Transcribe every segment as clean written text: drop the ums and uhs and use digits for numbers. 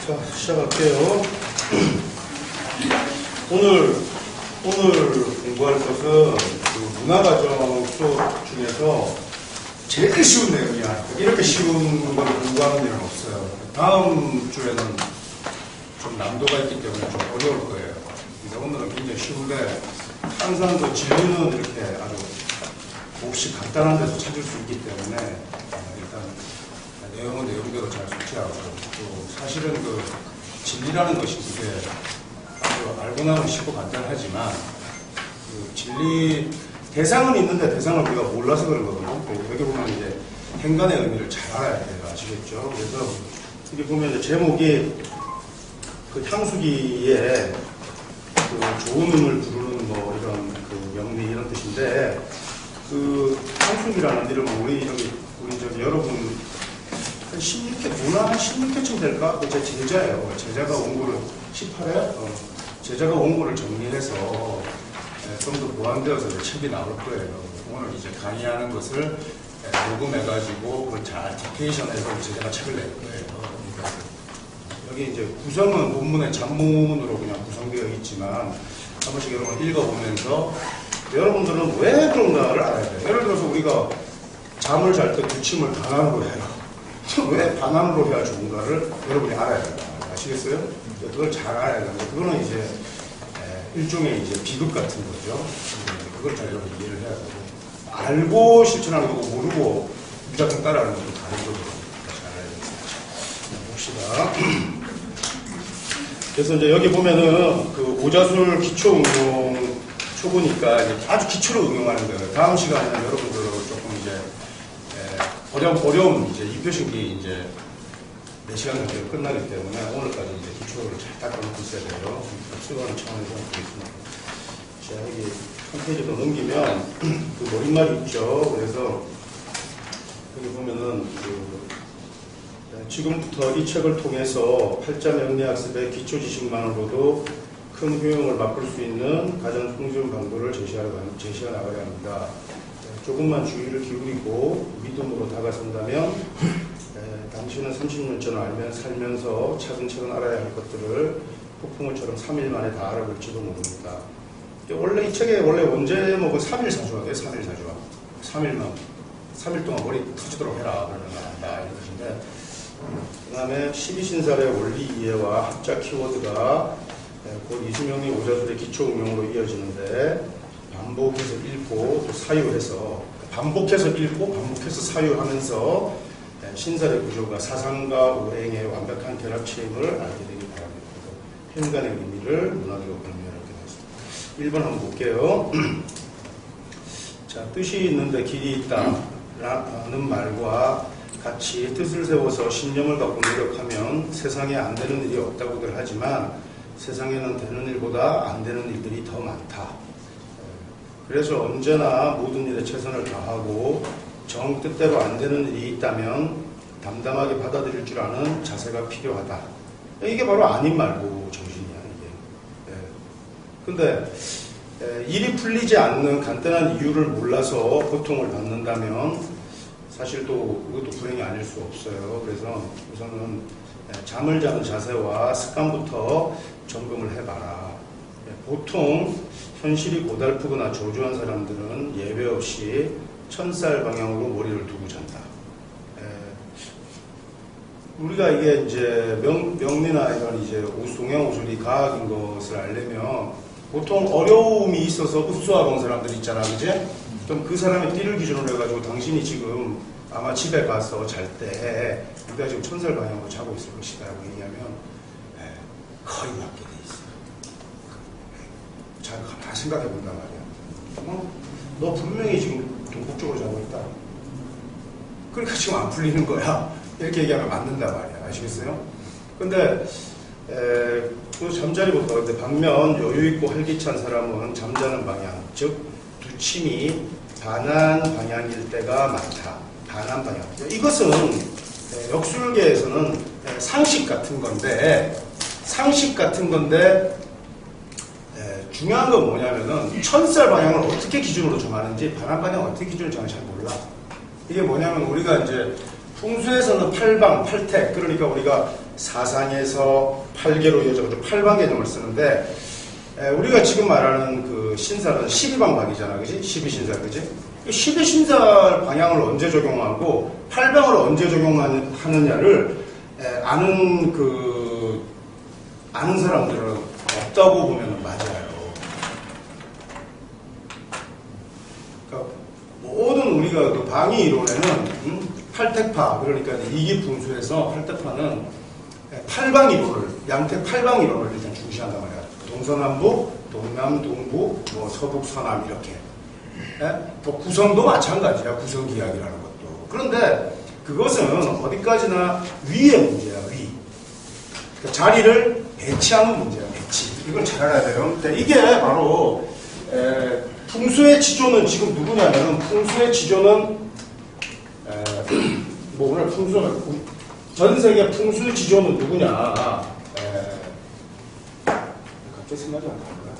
자, 시작할게요. 오늘 공부할 것은 그 문화과정 수업 중에서 제일 쉬운 내용이야. 이렇게 쉬운 걸 공부하는 일은 없어요. 다음 주에는 좀 난도가 있기 때문에 좀 어려울 거예요. 근데 오늘은 굉장히 쉬운데 항상 그 진리는 이렇게 아주 몹시 간단한 데서 찾을 수 있기 때문에 일단 내용은 내용대로 잘 숙지하고 또 사실은 그 진리라는 것이 그게 아주 알고 나면 쉽고 간단하지만 그 진리 대상은 있는데 대상을 우리가 몰라서 그런 거거든요. 여기 보면 이제 행간의 의미를 잘 알아야 돼요. 아시겠죠? 그래서 여기 보면 이제 제목이 그 향수기에 그 좋은 음을 부르는 뭐 이런 그 명리 이런 뜻인데 그 향수기라는 이름은 우리 저기 여러분 한 16회, 누나 한 16회쯤 될까? 제 제자예요. 제자가 원고를 18회? 제자가 원고를 정리해서 좀 더 보완되어서 책이 나올 거예요. 오늘 이제 강의하는 것을 녹음해가지고 그걸 잘 디케이션해서 제자가 책을 낼 거예요. 그러니까 여기 이제 구성은 본문의 잡문으로 그냥 구성되어 있지만 한 번씩 여러분 읽어보면서 여러분들은 왜 그런가를 알아야 돼요. 예를 들어서 우리가 잠을 잘 때 부침을 반환으로 해요. 왜 반환으로 해야 좋은가를 여러분이 알아야 된다. 아시겠어요? 그걸 잘 알아야 되는데 그거는 이제 일종의 이제 비극 같은 거죠. 그걸 잘 여러분 이해를 해야 되고 알고 실천하는 거고 모르고 무작정 따라하는 것도 다른 거죠. 잘 알아야 됩니다. 봅시다. 그래서 이제 여기 보면은 그 오자술 기초 응용 초보니까 이제 아주 기초로 응용하는 거예요. 다음 시간에는 여러분들은 조금 이제 어려운 이제 2표식이 이제 4시간 정도 끝나기 때문에 오늘까지 이제 기초를 잘 닦아놓고 있어야 돼요. 수고하는 차원에서 하겠습니다. 자, 여기 한 페이지 더 넘기면 그 머릿말이 있죠. 그래서 여기 보면은 지금부터 이 책을 통해서 팔자 명리학습의 기초 지식만으로도 큰 효용을 맛볼 수 있는 가장 성스러운 방법을 제시해 나가야 합니다. 조금만 주의를 기울이고 믿음으로 다가선다면 당신은 30년 전 알면 살면서 차근차근 알아야 할 것들을 폭풍우처럼 3일 만에 다 알아볼지도 모릅니다. 원래 이 책의 원래 원제목은 3일 사주가 돼요. 3일 사주가. 3일 동안 머리 터지도록 해라. 그러는 거 안다. 이런 것인데 그 다음에 12신살의 원리 이해와 합자 키워드가 곧 이수명의 오자술의 기초 응용으로 이어지는데 반복해서 읽고 또 사유해서 반복해서 읽고 반복해서 사유하면서 신살의 구조가 사상과 오행의 완벽한 결합체임을 알게 되기 바랍니다. 현관의 의미를 문학으로 변명하게 되었습니다. 1번 한번 볼게요. 자, 뜻이 있는데 길이 있다라는 말과 같이 뜻을 세워서 신념을 갖고 노력하면 세상에 안 되는 일이 없다고들 하지만 세상에는 되는 일보다 안 되는 일들이 더 많다. 그래서 언제나 모든 일에 최선을 다하고 정 뜻대로 안 되는 일이 있다면 담담하게 받아들일 줄 아는 자세가 필요하다. 이게 바로 아님 말고 정신이야, 이게. 근데 일이 풀리지 않는 간단한 이유를 몰라서 고통을 받는다면 사실 또 이것도 불행이 아닐 수 없어요. 그래서 우선은 잠을 자는 자세와 습관부터 점검을 해봐라. 보통 현실이 고달프거나 조조한 사람들은 예외 없이 천살 방향으로 머리를 두고 잔다. 우리가 이게 이제 명리나 이런 이제 동양 오술이 과학인 것을 알려면 보통 어려움이 있어서 흡수하고 온 사람들 있잖아, 그지? 그럼 그 사람의 띠를 기준으로 해가지고 당신이 지금 아마 집에 가서 잘 때 우리가 지금 천살 방향으로 자고 있을 것이다 라고 얘기하면 거의 맞게 돼 있어. 잘 가만히 생각해 본단 말이야. 너 분명히 지금 동북쪽으로 자고 있다. 그러니까 지금 안 풀리는 거야. 이렇게 얘기하면 맞는단 말이야. 아시겠어요? 근데 그 잠자리부터 근데 반면 여유있고 활기찬 사람은 잠자는 방향, 즉 두침이 반한 방향일 때가 많다. 반한 방향. 이것은 역술계에서는 상식 같은 건데 중요한 건 뭐냐면은 천살 방향을 어떻게 기준으로 정하는지 반한 방향을 어떻게 기준으로 정하는지 잘 몰라. 이게 뭐냐면 우리가 이제 풍수에서는 팔방, 팔택, 그러니까 우리가 사상에서 8개로 이어져서 8방 개념을 쓰는데, 우리가 지금 말하는 그 신사는 12방박이잖아, 그지? 12신사, 그지? 12신사 방향을 언제 적용하고 8방을 언제 적용하느냐를 아는 사람들은 없다고 보면 맞아요. 그러니까 모든 우리가 그 방위 이론에는 팔택파, 그러니까 이기풍수에서 팔택파는 8방 이론을, 양택 8방 이론을 일단 중시한단 말이야. 동서남북, 동남, 동부, 뭐 서북, 서남 이렇게. 또 구성도 마찬가지야. 구성기약이라는 것도. 그런데 그것은 어디까지나 위의 문제야. 위. 그러니까 자리를 배치하는 문제야. 배치. 이걸 잘 알아야 돼요. 근데 이게 바로 풍수의 지조는 지금 누구냐면, 풍수의 지조는 뭐 오늘 전 세계 풍수 지조는 누구냐? 갑자기 생각이 안 나는 거야.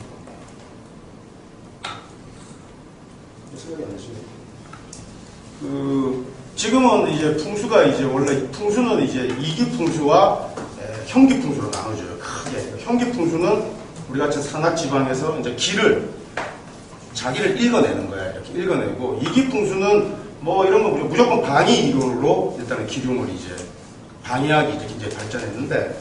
생각이 안 나시네. 지금은 이제 풍수가 이제 원래 풍수는 이제 이기풍수와 형기풍수로 나눠져요. 크게. 형기풍수는 우리 같은 산악지방에서 이제 자기를 읽어내는 거야. 이렇게 읽어내고, 이기풍수는 뭐 이런 거 무조건 방위 이론으로 일단은 기lum을 이제 방위학이 이제 굉장히 발전했는데,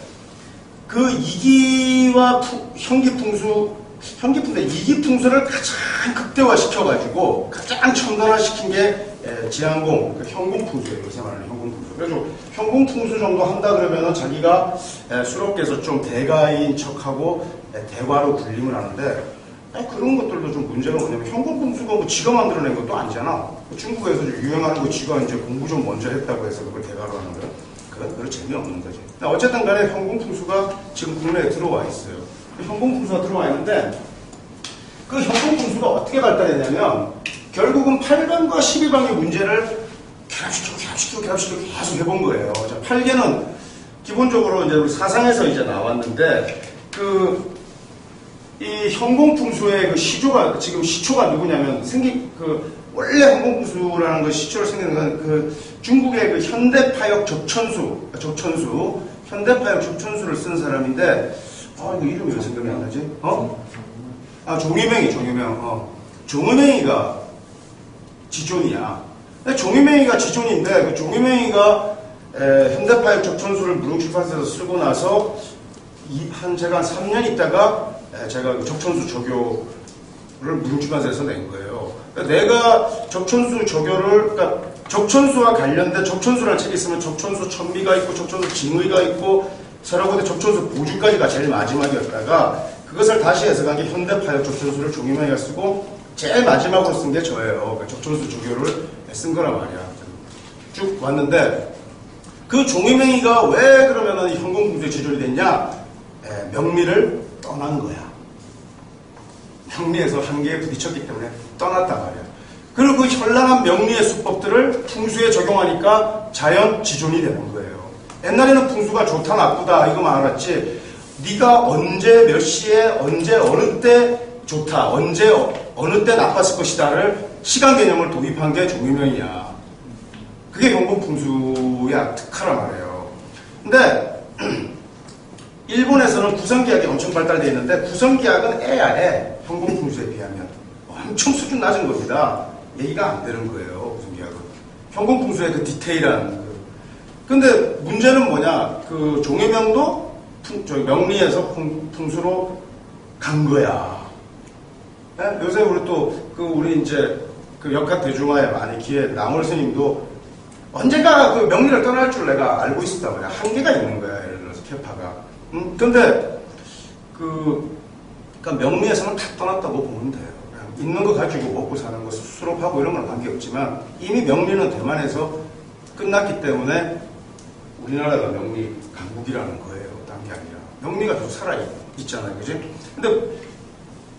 그 이기와 형기풍수, 이기풍수를 가장 극대화시켜가지고 가장 첨단화시킨 게 지항공, 그 현궁풍수예요. 요새 말하는 현궁풍수. 그래서 현궁풍수 정도 한다 그러면은 자기가 수록해서 좀 대가인 척하고 대과로 군림을 하는데, 그런 것들도 좀 문제가 뭐냐면, 현궁풍수가 뭐 지가 만들어낸 것도 아니잖아. 중국에서 유행하는 거 지가 이제 공부 좀 먼저 했다고 해서 그걸 대가로 하는 거야. 그건 별로 재미없는 거지. 어쨌든 간에 현궁풍수가 지금 국내에 들어와 있어요. 현궁풍수가 들어와 있는데, 그 현궁풍수가 어떻게 발달했냐면, 결국은 8방과 12방의 문제를 결합시키고 계속 해본 거예요. 8개는 기본적으로 이제 우리 사상에서 이제 나왔는데, 이 현궁풍수의 그 시초가 누구냐면, 원래 현궁풍수라는 그 시초를 생기는 건 중국의 그 현대파역 현대파역 적천수를 쓴 사람인데, 이거 이름이 왜 생각이 안 나지? 종유명이. 종유명이가 지존이야. 종유명이가 지존인데, 그 종유명이가 현대파역 적천수를 무릉출판사에서 쓰고 나서 제가 한 3년 있다가 제가 그 적천수 조교를 무릉출판사에서 낸 거예요. 그러니까 내가 적천수 조교를, 그러니까 적천수와 관련된 적천수라는 책이 있으면 적천수 천미가 있고 적천수 징의가 있고 서라고대 적천수 보주까지가 제일 마지막이었다가, 그것을 다시 해석한 게 현대파역 적천수를 종유명이가 쓰고 제일 마지막으로 쓴 게 저예요. 그러니까 적천수 조교를 쓴 거란 말이야. 쭉 왔는데, 그 종유명이가 왜 그러면은 현궁풍수에 지존이 됐냐? 명리를 떠난 거야. 명리에서 한계에 부딪혔기 때문에 떠났단 말이야. 그리고 그 현란한 명리의 수법들을 풍수에 적용하니까 자연 지존이 되는 거예요. 옛날에는 풍수가 좋다 나쁘다 이거만 알았지, 네가 언제 몇 시에 언제 어느 때 좋다, 언제 어느 때 나빴을 것이다를 시간 개념을 도입한 게 종유명이야. 그게 현궁풍수의 특화란 말이에요. 근데 일본에서는 구성기약이 엄청 발달되어 있는데, 구성기약은 애. 현궁풍수에 비하면 엄청 수준 낮은 겁니다. 얘기가 안 되는 거예요. 구성기약은. 현궁풍수의 그 디테일한 근데 문제는 뭐냐? 그 종유명도 명리에서 풍수로 간 거야. 네? 요새 우리 이제 그 역학 대중화에 많이 기회 나물 스님도 언젠가 그 명리를 떠날 줄 내가 알고 있었단 말이야. 한계가 있는 거야. 예를 들어서 캐파가. 근데 그러니까 명리에서는 다 떠났다고 보면 돼요. 그냥 있는 거 가지고 먹고 사는 거 수rop하고 이런 건 관계없지만, 이미 명리는 대만에서 끝났기 때문에 우리나라가 명리 강국이라는 거예요. 딴 게 아니라. 명리가 계속 살아있잖아요. 그지? 근데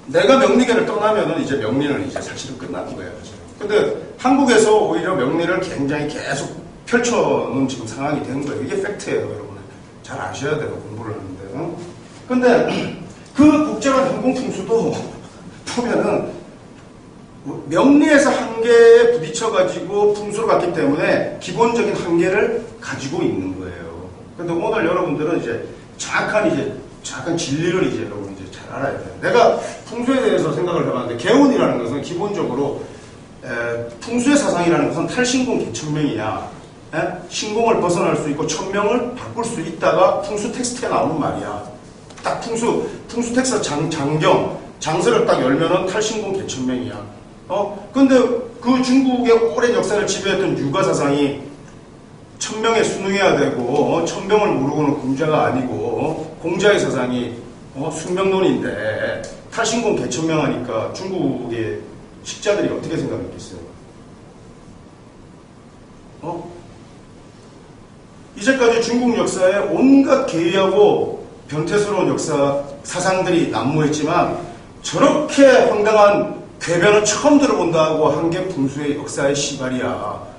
내가 명리계를 떠나면은 이제 명리는 이제 사실은 끝나는 거예요. 그죠? 근데 한국에서 오히려 명리를 굉장히 계속 펼쳐놓은 지금 상황이 된 거예요. 이게 팩트예요, 여러분. 잘 아셔야 돼요, 공부를 하는데. 근데 그 국제관 현궁풍수도 보면은 명리에서 한계에 부딪혀가지고 풍수로 갔기 때문에 기본적인 한계를 가지고 있는 거예요. 근데 오늘 여러분들은 이제 정확한 진리를 이제 여러분 이제 잘 알아야 돼요. 내가 풍수에 대해서 생각을 해봤는데, 개운이라는 것은 기본적으로 풍수의 사상이라는 것은 탈신공 개천명이냐, 신공을 벗어날 수 있고 천명을 바꿀 수 있다가 풍수 텍스트에 나오는 말이야. 딱 풍수 텍스트 장서를 딱 열면은 탈신공 개천명이야. 근데 그 중국의 오랜 역사를 지배했던 유가 사상이 천명에 순응해야 되고, 천명을 모르고는 공자가 아니고, 공자의 사상이 숙명론인데 탈신공 개천명 하니까 중국의 식자들이 어떻게 생각했겠어요? 이제까지 중국 역사에 온갖 개의하고 변태스러운 역사 사상들이 난무했지만 저렇게 황당한 궤변은 처음 들어본다고 한 게 풍수의 역사의 시발이야.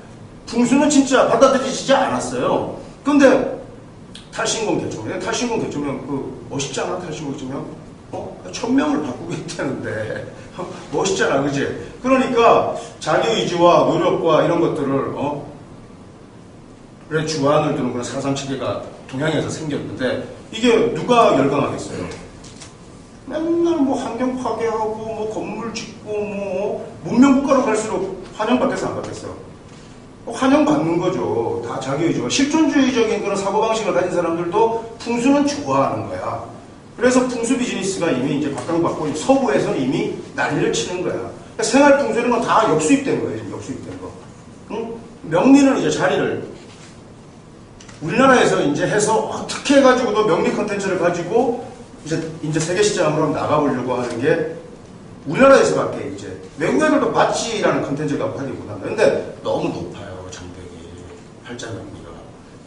풍수는 진짜 받아들이지 않았어요. 근데 탈신공 개천명 멋있지 않아? 탈신공 개천명? 천명을 바꾸겠다는데 멋있잖아, 그지? 그러니까 자기 의지와 노력과 이런 것들을 주안을 두는 그런 사상 체계가 동양에서 생겼는데, 이게 누가 열광하겠어요? 맨날 뭐 환경 파괴하고 뭐 건물 짓고 뭐 문명국가로 갈수록 환영받겠어 안 받겠어? 환영받는 거죠. 다 자기 의지와 실존주의적인 그런 사고방식을 가진 사람들도 풍수는 좋아하는 거야. 그래서 풍수 비즈니스가 이미 이제 각광받고 서구에서는 이미 난리를 치는 거야. 그러니까 생활 풍수 이런 건 다 역수입된 거예요. 지금 역수입된 거. 응? 명리는 이제 자리를 우리나라에서 이제 해서 어떻게 해가지고도 명리 컨텐츠를 가지고 이제 세계 시장으로 나가보려고 하는 게 우리나라에서밖에 이제 외국 애들도 마치라는 컨텐츠를 갖고 하지 못한다. 근데 너무 높아요, 장벽이, 팔자명리가.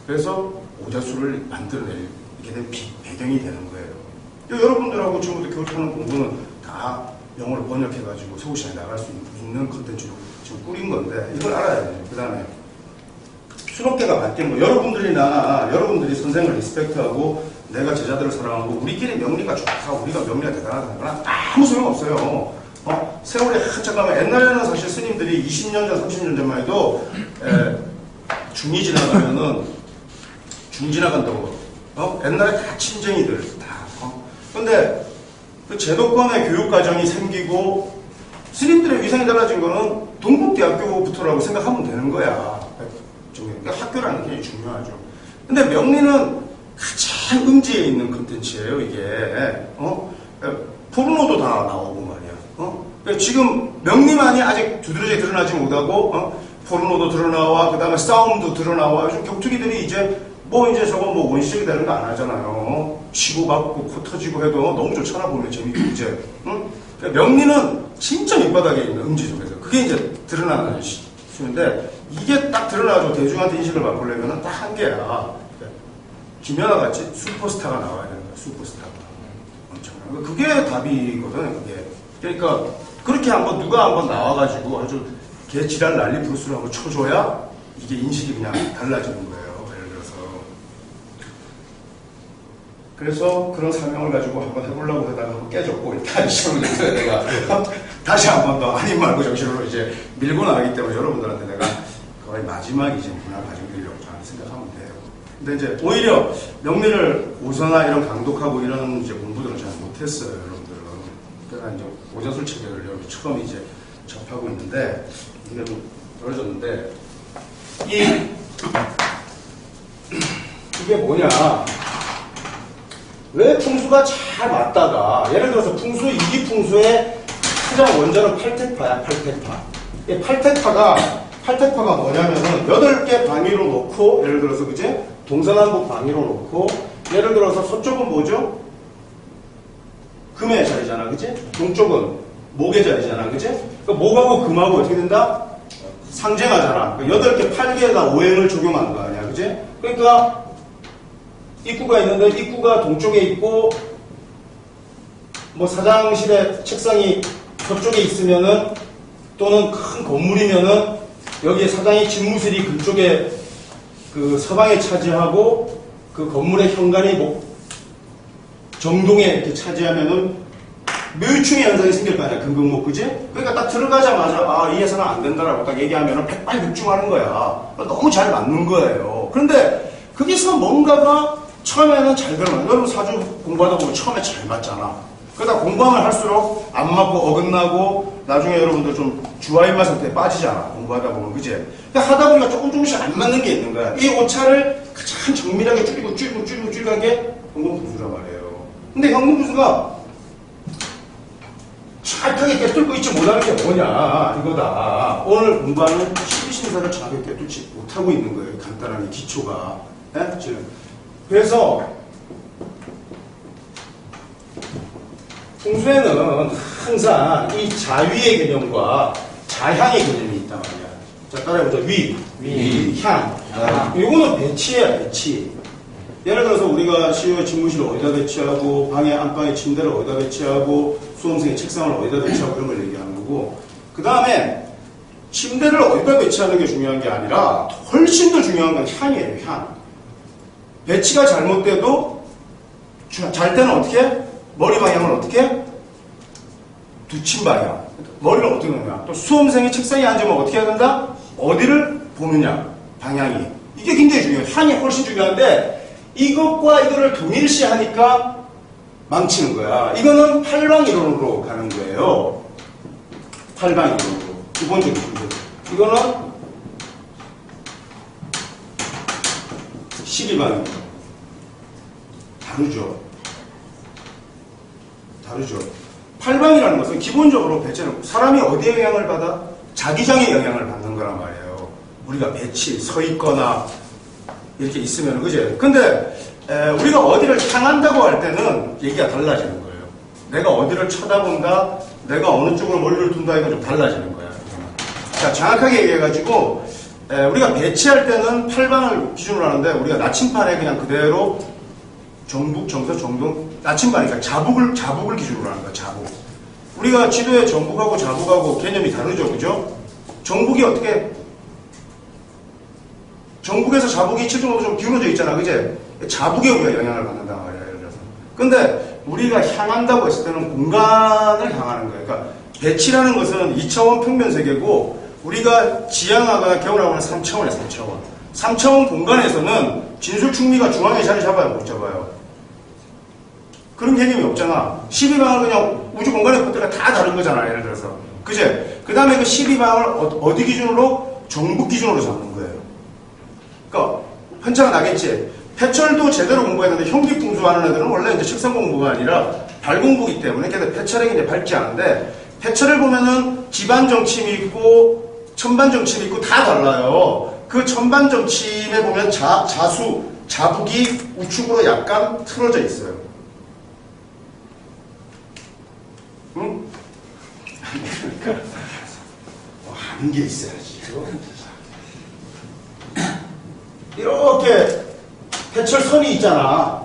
그래서 오자수를 만들어낼 이게 된 배경이 되는 거예요. 여러분들하고 지금부터 교육하는 공부는 다 영어로 번역해가지고 서울시장에 나갈 수 있는 컨텐츠로 지금 꾸린 건데 이걸 알아야 돼요. 그 다음에 수록계가 바뀌는 거. 여러분들이 선생을 리스펙트하고 내가 제자들을 사랑하고 우리끼리 명리가 좋다, 우리가 명리가 대단하다는 건 아무 소용없어요. 세월이 한참 가면 옛날에는 사실 스님들이 20년 전, 30년 전만 해도 중이 지나가면은 중 지나간다고. 옛날에 다 친쟁이들 다. 근데 그 제도권의 교육 과정이 생기고 스님들의 위상이 달라진 거는 동국대학교부터라고 생각하면 되는 거야. 그러니까 학교라는 게 굉장히 중요하죠. 근데 명리는 가장 음지에 있는 컨텐츠예요, 이게. 포르노도 다 나오고 말이야. 그러니까 지금 명리만이 아직 두드러지게 드러나지 못하고, 포르노도 드러나와, 그 다음에 싸움도 드러나와, 요즘 격투기들이 이제 저거 원시적이 되는 거 안 하잖아요. 치고받고 코 터지고 해도 너무 좋잖아, 보면 재밌고, 이제. 그러니까 명리는 진짜 밑바닥에 있는 음지 속에서. 그게 이제 드러나는 수인데, 이게 딱 드러나가지고 대중한테 인식을 바꾸려면 딱 한계야. 김연아 같이 슈퍼스타가 나와야 되는 거야, 슈퍼스타가. 엄청난. 그게 답이거든, 그게. 그러니까, 그렇게 누가 한번 나와가지고 아주 개 지랄 난리 브루스를 한번 쳐줘야 이게 인식이 그냥 달라지는 거예요, 예를 들어서. 그래서 그런 사명을 가지고 한번 해보려고 하다가 한번 깨졌고, 일단 시험을 내서 내가 다시 한번 더 아닌 말고 정신으로 이제 밀고 나가기 때문에 여러분들한테 내가 거의 마지막 이제 문화를 가지고 드리려고 생각하면 돼요. 근데 이제 오히려 명리를 오선화 이런 강독하고 이런 이제 공부들은 잘 못했어요, 여러분들은. 그러니까 이제 오자술 체계를 여러분 처음 이제 접하고 있는데 이게 좀 떨어졌는데 이게 뭐냐? 왜 풍수가 잘 맞다가 예를 들어서 풍수 이기풍수의 가장 원전은 팔택파야, 팔택파. 이 팔택파가 뭐냐면은 8개 방위로 놓고 예를 들어서 그제 동서남북 방위로 놓고 예를 들어서 서쪽은 뭐죠? 금의 자리잖아, 그치? 동쪽은 목의 자리잖아, 그치? 그러니까 목하고 금하고 어떻게 된다? 상쟁하잖아. 그러니까 8개, 8개에다 오행을 적용하는 거 아니야, 그치? 그러니까 입구가 있는데 입구가 동쪽에 있고 뭐 사장실에 책상이 서쪽에 있으면은 또는 큰 건물이면은 여기에 사장이 집무실이 그쪽에 그 서방에 차지하고 그 건물의 현관이 정동에 이렇게 차지하면은 묘유충의 현상이 생길 거 아니야, 금극목, 그지? 그러니까 딱 들어가자마자 이 회사는 안 된다라고 딱 얘기하면은 백발백중하는 거야. 너무 잘 맞는 거예요. 그런데 거기서 뭔가가 처음에는 잘 들어요. 여러분 사주 공부하다 보면 처음에 잘 맞잖아. 그러다 공부하면 할수록 안 맞고 어긋나고 나중에 여러분들 좀 주화인마 상태에 빠지잖아. 공부하다 보면 그지? 그러니까 하다 보니까 조금씩 안 맞는 게 있는 거야. 이 오차를 가장 정밀하게 줄이고 한 게 현금분수란 말이에요. 근데 현금분수가 정확하게 꿰뚫고 있지 못하는 게 뭐냐 이거다. 오늘 공부하는 12신사를 정확하게 꿰뚫지 못하고 있는 거예요. 간단하게 기초가. 네? 지금. 그래서 풍수에는 항상 이 자위의 개념과 자향의 개념이 있단 말이야. 자, 따라해보자. 위, 향. 이거는 배치야, 배치. 예를 들어서 우리가 시의 집무실을 어디다 배치하고, 방에 안방에 침대를 어디다 배치하고, 수험생의 책상을 어디다 배치하고 이런 걸 얘기하는 거고, 그 다음에 침대를 어디다 배치하는 게 중요한 게 아니라 훨씬 더 중요한 건 향이에요, 향. 배치가 잘못돼도 잘 때는 어떻게? 머리 방향을 어떻게? 두침 방향. 머리를 어떻게 놓냐? 또 수험생이 책상에 앉으면 어떻게 해야 된다? 어디를 보느냐? 방향이. 이게 굉장히 중요해요. 향이 훨씬 중요한데 이것과 이거를 동일시 하니까 망치는 거야. 이거는 팔방이론으로 가는 거예요. 팔방이론으로. 기본적인 문제. 이거는 12방이론. 다르죠. 팔방이라는 것은 기본적으로 배치는 사람이 어디에 영향을 받아? 자기장에 영향을 받는 거란 말이에요. 우리가 배치, 서 있거나 이렇게 있으면, 그제? 근데 우리가 어디를 향한다고 할 때는 얘기가 달라지는 거예요. 내가 어디를 쳐다본다, 내가 어느 쪽으로 머리를 둔다, 이거 좀 달라지는 거야. 자, 정확하게 얘기해가지고 우리가 배치할 때는 팔방을 기준으로 하는데 우리가 나침판에 그냥 그대로 정북, 정서, 정동, 나침반이니까 자북을 기준으로 하는 거야, 자북. 우리가 지도에 정북하고 자북하고 개념이 다르죠, 그죠? 정북이 어떻게, 정북에서 자북이 7.5도 좀 기울어져 있잖아, 그제? 자북에 우리가 영향을 받는단 말이야, 예를 들어서. 근데 우리가 향한다고 했을 때는 공간을 향하는 거야. 그러니까 배치라는 것은 2차원 평면 세계고 우리가 지향하거나 개운하거나 3차원이야, 3차원. 3차원 공간에서는 진술충미가 중앙에 자리 잡아요, 못 잡아요? 그런 개념이 없잖아. 12방을 그냥 우주 공간에 것들과 다 다른 거잖아, 예를 들어서. 그제? 그 다음에 그 12방을 어디 기준으로? 정북 기준으로 잡는 거예요. 그러니까, 현차가 나겠지? 패철도 제대로 공부했는데 형기풍수 하는 애들은 원래 이제 책상 공부가 아니라 발 공부기 때문에 걔들 패철에게 이제 밟지 않은데, 패철을 보면은 지반정침이 있고, 천반정침이 있고 다 달라요. 그 천반정침에 보면 자북이 우측으로 약간 틀어져 있어요. 응? 그러니까 하는 게 있어야지. 이렇게 패철선이 있잖아.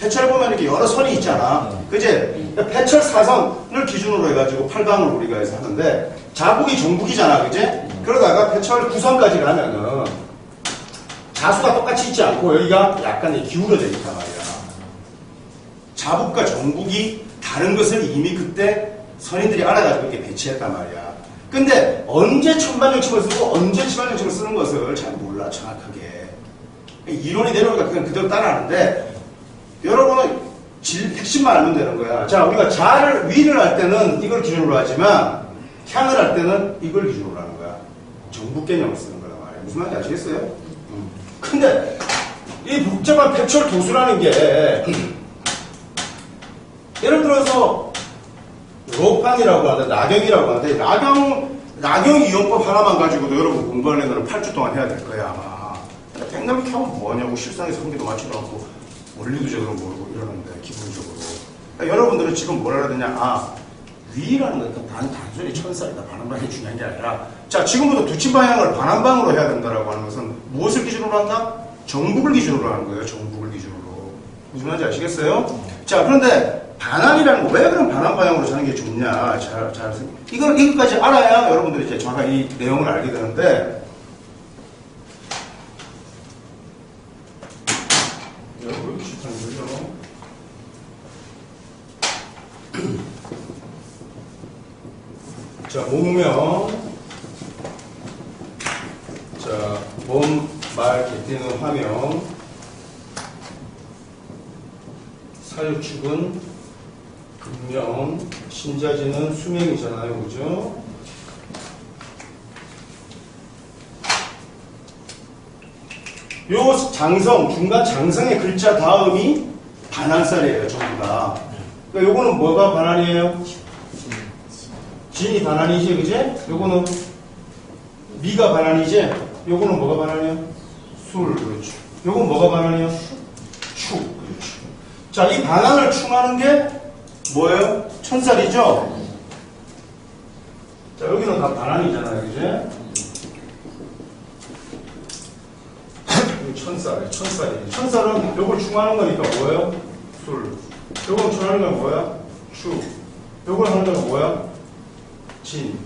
패철 보면 이렇게 여러 선이 있잖아. 그지? 패철 사선을 기준으로 해가지고 팔방을 우리가 해서 하는데 자북이 정북이잖아. 그지? 그러다가 패철 9선까지 가면은 자수가 똑같이 있지 않고 여기가 약간 기울어져 있단 말이야. 자북과 정북이 다른 것을 이미 그때 선인들이 알아가지고 이렇게 배치했단 말이야. 근데 언제 천반정침을 쓰고 언제 지반정침을 쓰는 것을 잘 몰라, 정확하게. 이론이 내려오니까 그냥 그대로 따라하는데 여러분은 핵심만 알면 되는 거야. 자, 우리가 자를, 위를 할 때는 이걸 기준으로 하지만 향을 할 때는 이걸 기준으로 하는 거야. 정북 개념을 쓰는 거란 말이야. 무슨 말인지 아시겠어요? 근데 이 복잡한 패철 도수라는 게 예를 들어서 록판이라고 하는데 나경이라고 하는데 나경 이용법 하나만 가지고도 여러분 공부하려면 8주 동안 해야 될 거야 아마. 백남이 하면 뭐냐고 실상에서 흥기도 맞지도 않고 원리도 제대로 모르고 이러는데 기본적으로. 그러니까 여러분들은 지금 뭘 알아야 되냐? 위라는 건 단순히 천사이다. 반환방이 중요한 게 아니라 자, 지금부터 두침 방향을 반환방으로 해야 된다라고 하는 것은 무엇을 기준으로 한다? 정북을 기준으로 하는 거예요. 정북을 기준으로. 무슨 말인지 아시겠어요? 자, 그런데 반환이라는 거, 왜 그럼 반환 방향으로 사는 게 좋냐? 이것까지 알아야 여러분들이 이제 정확하게 이 내용을 알게 되는데, 왜 이렇게 쉽다는 거죠? 자, 몸명. 자, 몸, 말, 개띠는 화명. 사유축은 금명, 신자지는 수명이잖아요. 그죠? 요 장성, 중간 장성의 글자 다음이 반환살이에요, 전부 다. 그러니까 요거는 뭐가 반환이에요? 진이 반환이지, 그지? 요거는 미가 반환이지? 요거는 뭐가 반환이에요? 술, 그렇죠. 요건 뭐가 반환이에요? 축, 그렇죠. 자, 이 반환을 충하는 게 뭐예요? 천살이죠? 자, 여기는 다 반환이잖아요, 그지? 천살이에요. 천살은 요걸 충하는 거니까 뭐예요? 술. 요걸 충하는 건 뭐야? 축. 요걸 하는 건 뭐야? 진.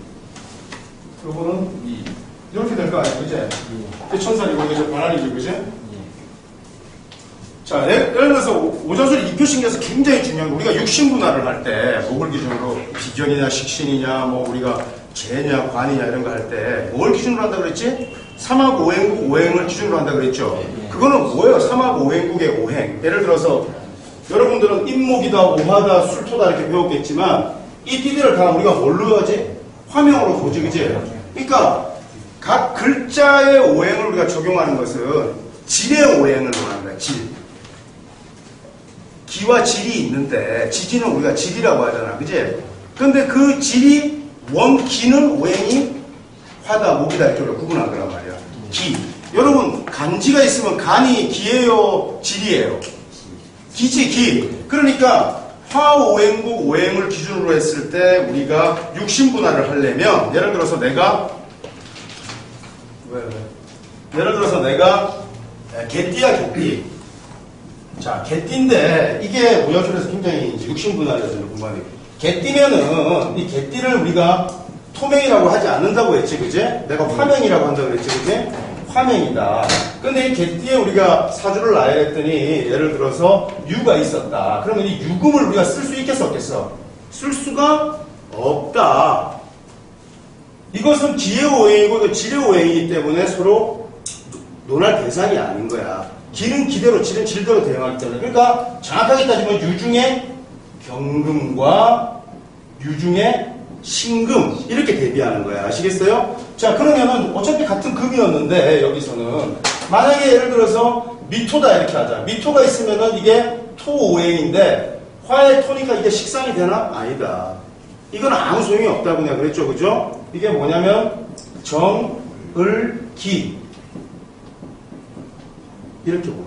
요거는 미. 이렇게 될 거 아니에요, 그지? 천살이고 이게 반환이죠, 그지? 자, 예를 들어서 오자술 입표신기에서 굉장히 중요한 거, 우리가 육신분할을 할 때, 목을 기준으로 비견이냐, 식신이냐, 뭐 우리가 재냐, 관이냐 이런 거 할 때, 뭘 기준으로 한다 그랬지? 삼합 오행국 오행을 기준으로 한다 그랬죠? 그거는 뭐예요? 삼합 오행국의 오행. 예를 들어서, 여러분들은 임목이다, 오하다, 술토다 이렇게 배웠겠지만, 이 띠들을 다 우리가 뭘로 하지? 화명으로 보지, 그지? 그러니까, 각 글자의 오행을 우리가 적용하는 것은 질의 오행을 말하는 거야, 질. 기와 질이 있는데 지지는 우리가 질이라고 하잖아, 그지? 근데 그 질이 원기는 오행이 화다, 목이다 이렇게 구분할 거란 말이야. 기. 여러분 간지가 있으면 간이 기예요, 질이에요? 기지, 기. 그러니까 화오행국 오행을 기준으로 했을 때 우리가 육신분할을 하려면 예를 들어서 내가 개띠야, 개띠. 자, 개띠인데, 이게 무역술에서 굉장히 이제 육신분할에서 공부하는 개띠면은, 이 개띠를 우리가 토명이라고 하지 않는다고 했지, 그지? 내가 화명이라고 한다고 그랬지, 그지? 화명이다. 근데 이 개띠에 우리가 사주를 놔야 했더니, 예를 들어서, 유가 있었다. 그러면 이 유금을 우리가 쓸 수 있겠어, 없겠어? 쓸 수가 없다. 이것은 기의 오행이고, 질의 오행이기 때문에 서로 논할 대상이 아닌 거야. 기는 기대로, 질은 질대로 대응하기 때문에. 그러니까 정확하게 따지면 유중의 경금과 유중의 신금 이렇게 대비하는 거야. 아시겠어요? 자, 그러면은 어차피 같은 금이었는데 여기서는 만약에 예를 들어서 미토다 이렇게 하자. 미토가 있으면은 이게 토오행인데 화의 토니까 이게 식상이 되나? 아니다. 이건 아무 소용이 없다고 내가 그랬죠, 그죠? 이게 뭐냐면 정을기 이렇게 보여.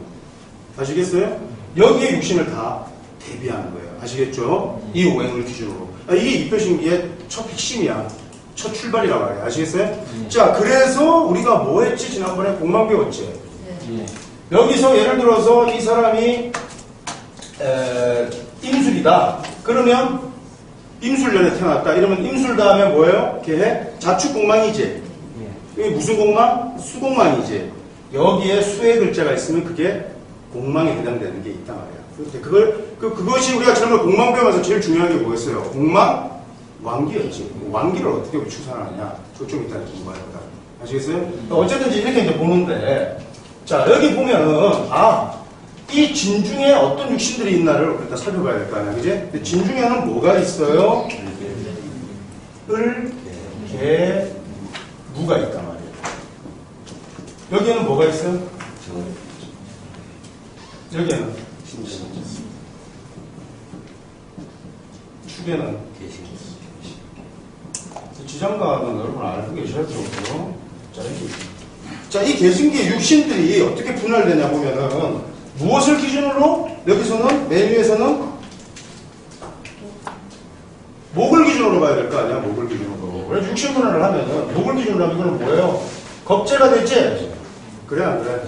아시겠어요? 여기에 육신을 다 대비하는 거예요. 아시겠죠? 이 오행을 기준으로. 이게 입표신기의 첫 핵심이야. 첫 출발이라고 해요. 아시겠어요? 자, 그래서 우리가 뭐 했지? 지난번에 공망 배웠지? 여기서 예를 들어서 이 사람이 임술이다. 그러면 임술년에 태어났다. 이러면 임술 다음에 뭐예요? 계획? 자축공망이지? 이게 무슨 공망? 수공망이지? 여기에 수의 글자가 있으면 그게 공망에 해당되는 게 있단 말이야. 그것이 우리가 지난번에 공망 배우면서 제일 중요한 게 뭐였어요? 공망? 왕기였지. 왕기를 어떻게 추산하느냐. 그쪽 이따 공부할 거다. 아시겠어요? 어쨌든지 이렇게 이제 보는데, 자, 여기 보면은, 이 진중에 어떤 육신들이 있나를 일단 살펴봐야 될 거 아니야. 그지? 근데 진중에는 뭐가 있어요? 을, 개, 무가 있단 말이야. 여기에는 뭐가 있어요? 여기에는 축에는 지장가는 여러분 알고 계셔야죠. 자, 이 개신기의 육신들이 어떻게 분할되냐 보면은 무엇을 기준으로 여기서는 맨 위에서는 목을 기준으로 봐야 될 거 아니야. 목을 기준으로. 그래서 육신 분할을 하면은 목을 기준으로 하면 이거는 뭐예요? 겁재가 되지? 그래 안 그래?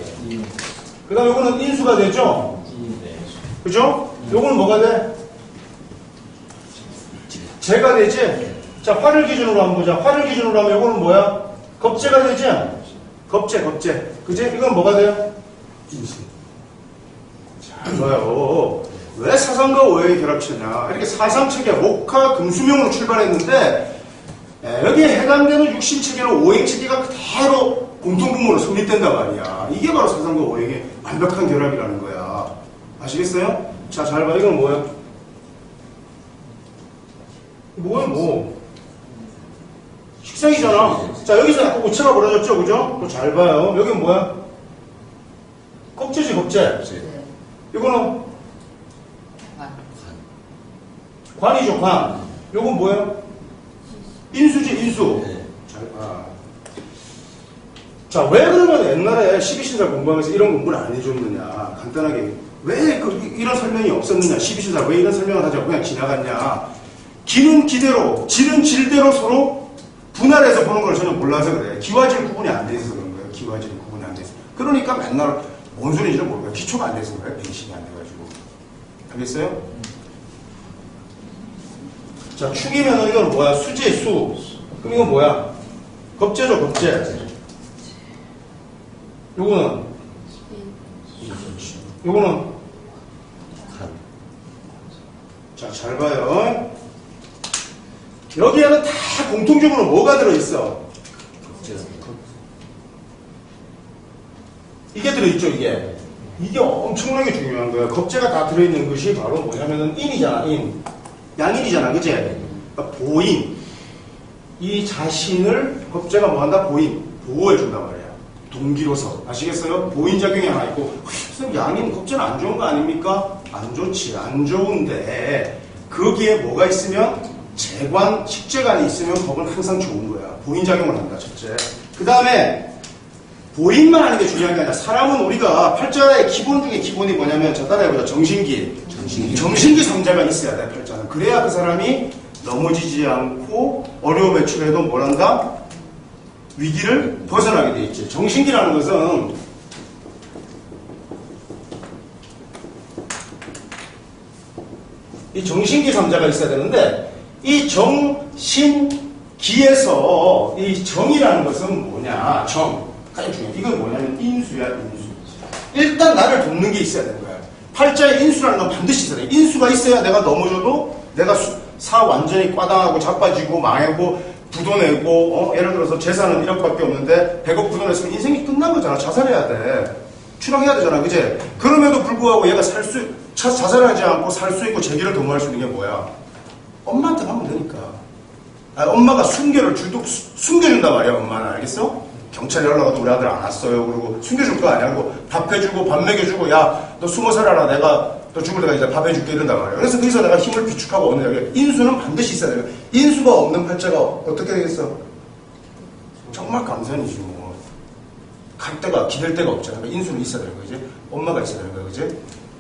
그 다음에 이거는 인수가 되죠? 그죠? 요거는 뭐가 돼? 재가 되지? 자, 화를 기준으로 한번 보자. 화를 기준으로 하면 요거는 뭐야? 겁재가 되지? 겁재. 그지? 이건 뭐가 돼요? 인수. 자, 좋아요. 왜 사상과 오행이 결합치냐? 이렇게 사상체계, 목화, 금수명으로 출발했는데, 여기에 해당되는 육신체계로 오행체계가 그대로 공통분모로 성립된단 말이야. 이게 바로 사상과 오행의 완벽한 결합이라는 거야. 아시겠어요? 자, 잘 봐. 이건 뭐야? 뭐야, 뭐? 식생이잖아. 자, 여기서 약간 오차가 벌어졌죠, 그죠? 또 잘 봐요. 여긴 뭐야? 겁재지, 겁재. 네. 이거는 관. 관이죠, 관. 요건 뭐야? 인수지, 인수. 네. 잘 봐. 자, 왜 그러면 옛날에 12신사 공부하면서 이런 공부를 안 해줬느냐. 간단하게. 왜 이런 설명이 없었느냐. 12신사 왜 이런 설명을 하자고 그냥 지나갔냐. 기는 기대로, 질은 질대로 서로 분할해서 보는 걸 전혀 몰라서 그래. 기와질 구분이 안 돼 있어서 그런 거예요. 기와질 구분이 안 돼 있어. 그러니까 맨날 뭔 소리인지를 모르고요. 기초가 안 돼서 그래요. 배식이 안 돼가지고. 알겠어요? 자, 축이면 이건 뭐야? 수지, 수. 그럼 이건 뭐야? 겁재죠, 겁재. 요거는? 요거는? 관. 자, 잘 봐요. 여기에는 다 공통적으로 뭐가 들어있어? 겁재가. 이게 들어있죠, 이게. 이게 엄청나게 중요한 거야. 겁재가 다 들어있는 것이 바로 뭐냐면은 인이잖아, 인. 양인이잖아, 그치? 그러니까 보인. 이 자신을 겁재가 뭐한다? 보인. 보호해준단 말이야. 동기로서. 아시겠어요? 보인작용이 하나 있고, 선생님, 양인 겁재는 안 좋은 거 아닙니까? 안 좋지. 안 좋은데, 거기에 뭐가 있으면, 재관, 식재관이 있으면 겁은 항상 좋은 거야. 보인작용을 한다, 첫째. 그 다음에, 보인만 하는 게 중요한 게 아니라, 사람은 우리가 팔자의 기본 중에 기본이 뭐냐면, 저 따라해보자. 정신기. 정신기 3자가 있어야 돼, 팔자는. 그래야 그 사람이 넘어지지 않고, 어려움에 처해도 뭘 한다? 위기를 벗어나게 돼 있지. 정신기라는 것은 이 정신기 3자가 있어야 되는데 이 정신기에서 이 정이라는 것은 뭐냐? 정. 가장 중요해. 이건 뭐냐면 인수야, 인수. 일단 나를 돕는 게 있어야 되는 거야. 팔자에 인수라는 건 반드시 있어야 돼. 인수가 있어야 내가 넘어져도 내가 사 완전히 꽈당하고 자빠지고 망하고 부도 내고, 예를 들어서 재산은 1억밖에 없는데 100억 부도 냈으면 인생이 끝난 거잖아. 자살해야 돼. 추락해야 되잖아. 그제? 그럼에도 불구하고 얘가 자살하지 않고 살 수 있고 재기를 도모할 수 있는 게 뭐야? 엄마한테 하면 되니까. 엄마가 숨겨준단 말이야, 엄마는. 알겠어? 경찰에 연락와도 우리 아들 안 왔어요. 그리고 숨겨줄 거 아니고 밥 해주고 밥 먹여주고, 야, 너 20살 하라. 내가 너 죽을 때까지 밥 해줄게 이런단 말이야. 그래서 거기서 내가 힘을 비축하고 얻는 여기 인수는 반드시 있어야 돼요. 인수가 없는 팔자가 어떻게 되겠어? 정말 감선이지 뭐. 갈 데가 기댈 데가 없잖아. 그러니까 인수는 있어야 되는 거지. 엄마가 있어야 되는 거야, 그지?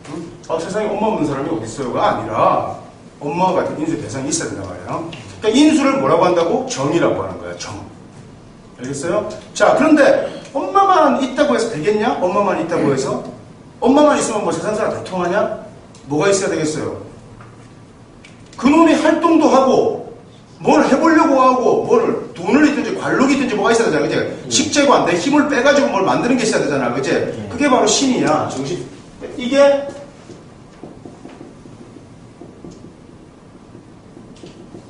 응? 아, 세상에 엄마 없는 사람이 어디 있어요가 아니라 엄마가 같은 인수 대상이 있어야 된단 말이야. 그러니까 인수를 뭐라고 한다고? 정이라고 하는 거야. 정. 알겠어요? 자, 그런데 엄마만 있다고 해서 되겠냐? 엄마만 있다고 해서? 엄마만 있으면 뭐 세상 사람 다 통하냐? 뭐가 있어야 되겠어요? 그놈이 활동도 하고 뭘 해보려고 하고 뭘 돈을 있든지 관록이 있든지 뭐가 있어야 되잖아. 그치? 식재관, 내 힘을 빼가지고 뭘 만드는 게 있어야 되잖아. 그치? 그게 바로 신이야. 정신. 이게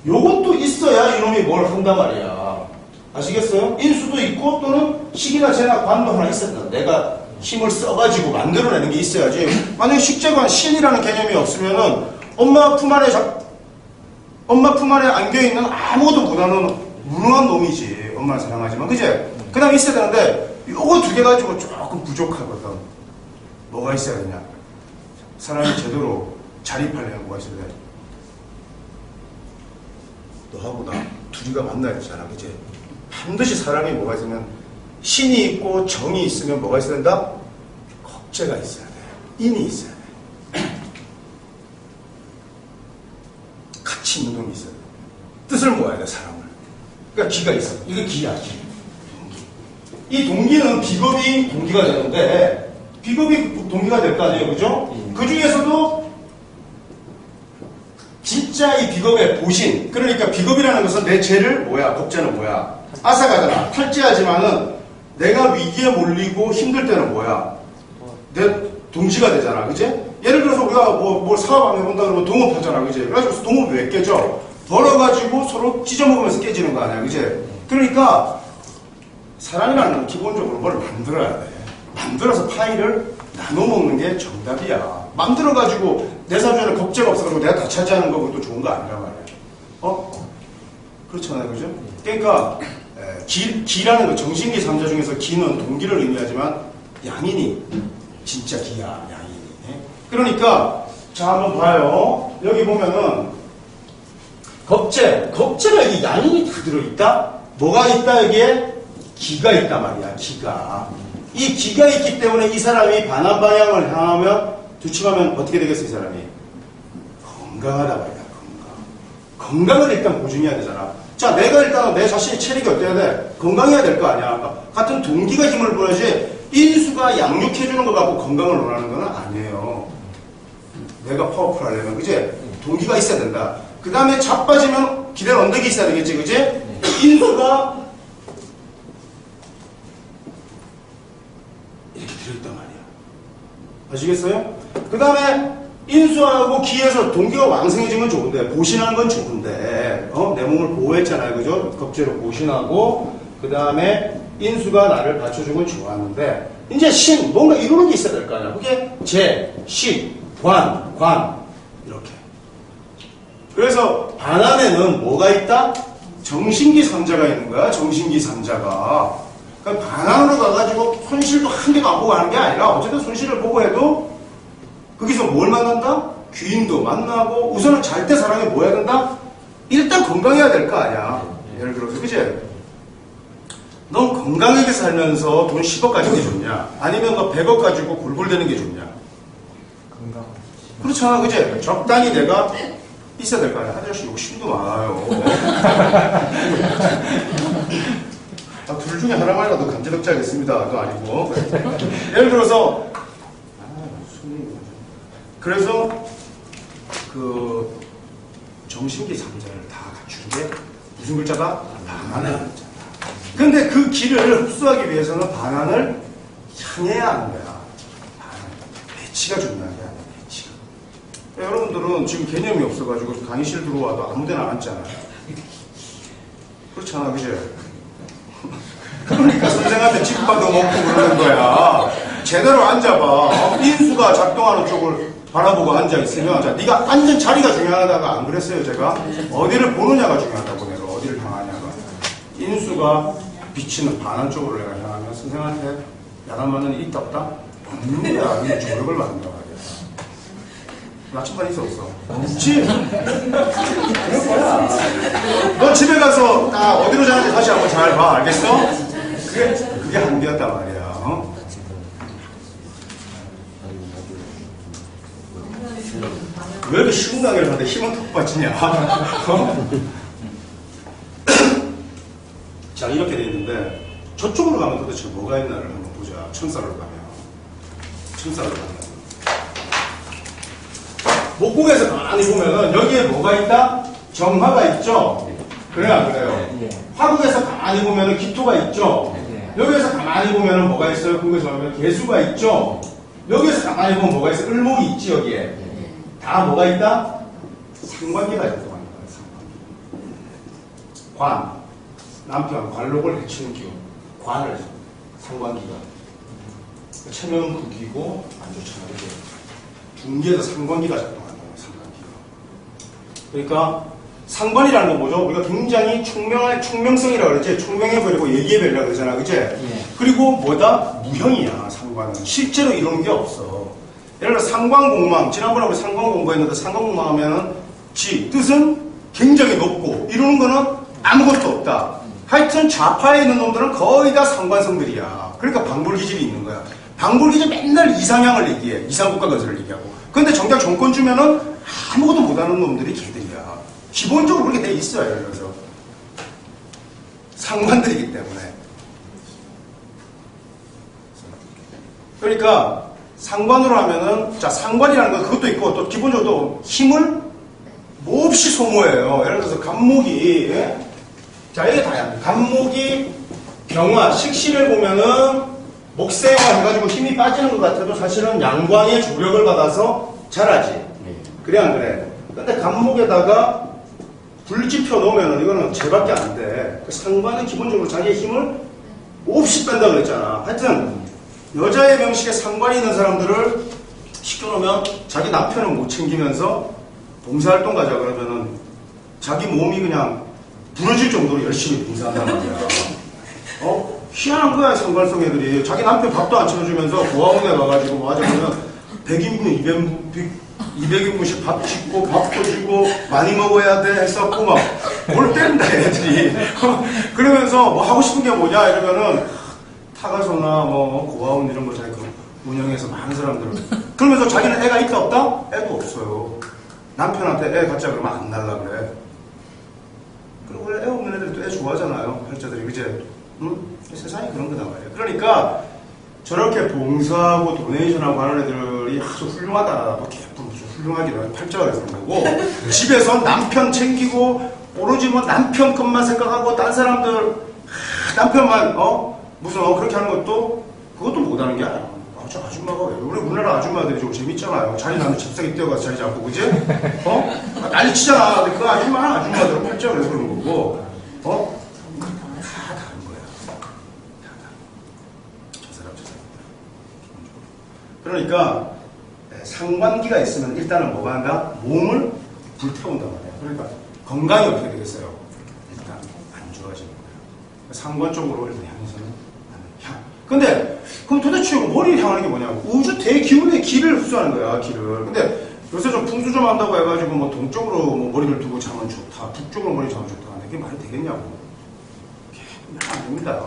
요것도 있어야 이놈이 뭘 한단 말이야. 아시겠어요? 인수도 있고 또는 식이나 재나 관도 하나 있어야 된다. 내가 힘을 써가지고 만들어내는 게 있어야지. 만약에 식재관, 신이라는 개념이 없으면은 엄마 품 안에 안겨있는 아무것도 못하는 무능한 놈이지. 엄마를 사랑하지만. 그제? 그 다음에 있어야 되는데 요거 두 개 가지고 조금 부족하거든. 뭐가 있어야 되냐? 사람이 제대로 자립하려면 뭐가 있어야 돼? 너하고 나 둘이가 만나야 되잖아. 그제? 반드시 사람이 뭐가 있으면 신이 있고 정이 있으면 뭐가 있어야 된다? 겁재가 있어야 돼. 인이 있어야 돼. 같이 있는 놈이 있어야 돼. 뜻을 모아야 돼, 사람을. 그러니까 기가 있어. 이게 기야, 기. 이 동기는 비겁이 동기가 되는데, 비겁이 동기가 될 거 아니에요, 그죠? 그 중에서도 진짜 이 비겁의 보신, 그러니까 비겁이라는 것은 내 죄를 뭐야? 겁재는 뭐야? 아사가잖아. 탈죄하지만은 내가 위기에 몰리고 힘들 때는 뭐야? 내 동지가 되잖아. 그치? 예를 들어서 우리가 뭘 사업 안 해본다 그러면 동업하잖아. 그치? 그래가지고 동업이 왜 깨져? 벌어가지고 서로 찢어먹으면서 깨지는 거 아니야. 그치? 그러니까 사람이라는 건 기본적으로 뭘 만들어야 돼. 만들어서 파일을 나눠 먹는 게 정답이야. 만들어가지고 내 사주에는 겁재가 없어가지고 내가 다 차지하는 거고 또 좋은 거 아니란 말이야. 그렇잖아요, 그죠? 그러니까 기라는 거, 정신기 3자 중에서 기는 동기를 의미하지만 양인이 진짜 기야, 양인이. 그러니까 자 한번 봐요. 여기 보면은 겁재가 이 양인이 다 들어있다. 뭐가 있다 여기에? 기가 있단 말이야. 기가. 이 기가 있기 때문에 이 사람이 반환 방향을 향하면 두침하면 어떻게 되겠어 이 사람이? 건강하다 말이야. 건강을 일단 보증해야 되잖아. 자, 내가 일단 내 자신의 체력이 어때야 돼? 건강해야 될 거 아니야. 그러니까 같은 동기가 힘을 보여야지 인수가 양육해주는 거 갖고 건강을 원하는 건 아니에요. 내가 파워풀하려면, 그지? 동기가 있어야 된다. 그 다음에 자빠지면 기댈 언덕이 있어야 되겠지, 그지? 인수가 이렇게 들어있단 말이야. 아시겠어요? 그 다음에 인수하고 기에서 동기가 왕성해지면 좋은데, 보신하는 건 좋은데, 내 몸을 보호했잖아요. 그죠? 겁재로 보신하고, 그 다음에 인수가 나를 받쳐주면 좋았는데, 이제 신, 뭔가 이루는 게 있어야 될 거 아니야. 그게 재, 식, 관, 이렇게. 그래서 반환에는 뭐가 있다? 정신기 3자가 있는 거야. 정신기 3자가. 그러니까 반환으로 가가지고 손실도 한 개도 안 보고 하는 게 아니라, 어쨌든 손실을 보고 해도, 거기서 뭘 만난다? 귀인도 만나고, 우선은 잘 때 사람이 뭐 해야 된다? 일단 건강해야 될 거 아니야. 예를 들어서, 그치? 넌 건강하게 살면서 돈 10억 가지고 게 좋냐? 아니면 너 100억 가지고 굴굴대는 게 좋냐? 건강. 그렇잖아, 그치? 적당히 내가 있어야 될 거 아니야. 한자씨 욕심도 많아요. 둘 중에 하나만이라도 감지덕지하겠습니다도 아니고. 예를 들어서, 그래서 그 정신기 3자를 다 갖춘 게 무슨 글자다? 반환의 글자다. 근데 그 길을 흡수하기 위해서는 반환을 향해야 하는 거야. 배치가 중요한 게 아니야. 배치가. 여러분들은 지금 개념이 없어가지고 강의실 들어와도 아무 데나 앉잖아요. 그렇잖아, 그지? 그러니까 선생한테 찌밥도 먹고 그러는 거야. 제대로 앉아봐. 인수가 작동하는 쪽을 바라보고 앉아있으면, 자, 네가 앉은 자리가 중요하다가 안 그랬어요, 제가? 어디를 보느냐가 중요하다고, 내가 어디를 향하냐가. 인수가 비치는 반환 쪽으로 내가 향하면 선생한테 야단 맞는 일이 있다 없다? 없는 거야. 이거 조력을 받는다 말이야. 나침반 있어 없어? 없지? 그럴 거야. 너 집에 가서 딱 어디로 자는지 다시 한번 잘 봐. 알겠어? 그게 한계였단 말이야. 왜 이렇게 쉬운 강의를 하는데 힘은 턱 빠지냐? 자, 이렇게 돼 있는데, 저쪽으로 가면 도대체 뭐가 있나를 한번 보자. 천사로 가면. 목국에서 가만히 보면은, 여기에 뭐가 있다? 정화가 있죠? 그래요, 안 그래요? 화국에서 가만히 보면은 기토가 있죠? 여기에서 가만히 보면은 뭐가 있어요? 국에서 보면 개수가 있죠? 여기에서 가만히 보면 뭐가 있어요? 을목이 있지, 여기에. 다 뭐가 있다? 상관기가 있다고 합니다. 상관기. 관. 남편, 관록을 해치는 기운. 관을, 상관기가. 체면 극이고, 안 좋잖아요. 중기에서 상관기가 작동한다고, 상관기가. 그러니까, 상관이라는 건 뭐죠? 우리가 굉장히 총명성이라고 그랬지? 총명해버리고 얘기해버리려고 그러잖아. 그치? 그리고 뭐다? 무형이야, 상관은. 실제로 이런 게 없어. 예를 들어 상관공망, 지난번에 우리 상관 공부했는데 상관공망 하면은 뜻은 굉장히 높고 이러는 거는 아무것도 없다. 하여튼 좌파에 있는 놈들은 거의 다 상관성들이야. 그러니까 방불기질이 있는 거야. 방불기질 맨날 이상향을 얘기해. 이상국가 건설을 얘기하고. 근데 정작 정권 주면은 아무것도 못하는 놈들이 걔들이야. 기본적으로 그렇게 돼 있어요. 예를 들어서 상관들이기 때문에. 그러니까 상관으로 하면은, 자, 상관이라는 건 그것도 있고, 또 기본적으로 또 힘을 몹시 소모해요. 예를 들어서 간목이, 예? 자, 이게 다야. 간목이 병화, 식신을 보면은 목세화 해가지고 힘이 빠지는 것 같아도 사실은 양광의 조력을 받아서 자라지. 그래, 안 그래? 근데 간목에다가 불지펴 놓으면은 이거는 제밖에 안 돼. 그 상관은 기본적으로 자기의 힘을 몹시 뺀다 그랬잖아. 하여튼, 여자의 명식에 상관이 있는 사람들을 시켜놓으면 자기 남편은 못 챙기면서 봉사활동 가자 그러면은 자기 몸이 그냥 부러질 정도로 열심히 봉사한단 말이야. 희한한 거야, 상관성 애들이. 자기 남편 밥도 안 차려주면서 고아원에 가가지고 뭐 하자 그러면 100인분, 200인분씩 밥 짓고 밥도 주고 많이 먹어야 돼 했었고 막 뭘 때린다 애들이. 그러면서 뭐 하고 싶은 게 뭐냐 이러면은 타가소나 뭐 고아원 이런 거 자기 운영해서 많은 사람들은 그러면서 자기는 애가 있다 없다? 애도 없어요. 남편한테 애 갖자 그러면 안 날라 그래. 그리고 원래 애 없는 애들이 또 애 좋아하잖아요. 팔자들이 그제 세상이 그런 거단 말이에요. 그러니까 저렇게 봉사하고 도네이션하고 하는 애들이 아주 훌륭하다. 뭐 개뿔 무슨 훌륭하기는 팔자가 그래서 그런 거고 집에서 남편 챙기고 오로지 뭐 남편 것만 생각하고 딴 사람들 남편만 무슨 그렇게 하는 것도 그것도 못하는 게 아니야. 저 아줌마가 왜? 우리 우리나라 아줌마들이 좀 재밌잖아요. 자리 나면 잽싸게 뛰어가서 자리 잡고 그지? 난리 치잖아. 근데 그 아줌마들은 팔자가 그래서 그런 거고 다 다른 거야. 저 사람. 그러니까 상반기가 있으면 일단은 뭐가 한다? 몸을 불태운단 말이야. 그러니까 건강이 어떻게 되겠어요? 일단 안 좋아지는 거예요. 상관적으로 일단 향해서는 향. 근데 그럼 도대체 머리를 향하는 게 뭐냐고. 우주 대기운의 기를 흡수하는 거야, 기를. 근데 요새 좀 풍수 좀 한다고 해가지고 뭐 동쪽으로 뭐 머리를 두고 자면 좋다, 북쪽으로 머리 자면 좋다. 이게 말이 되겠냐고. 안 됩니다.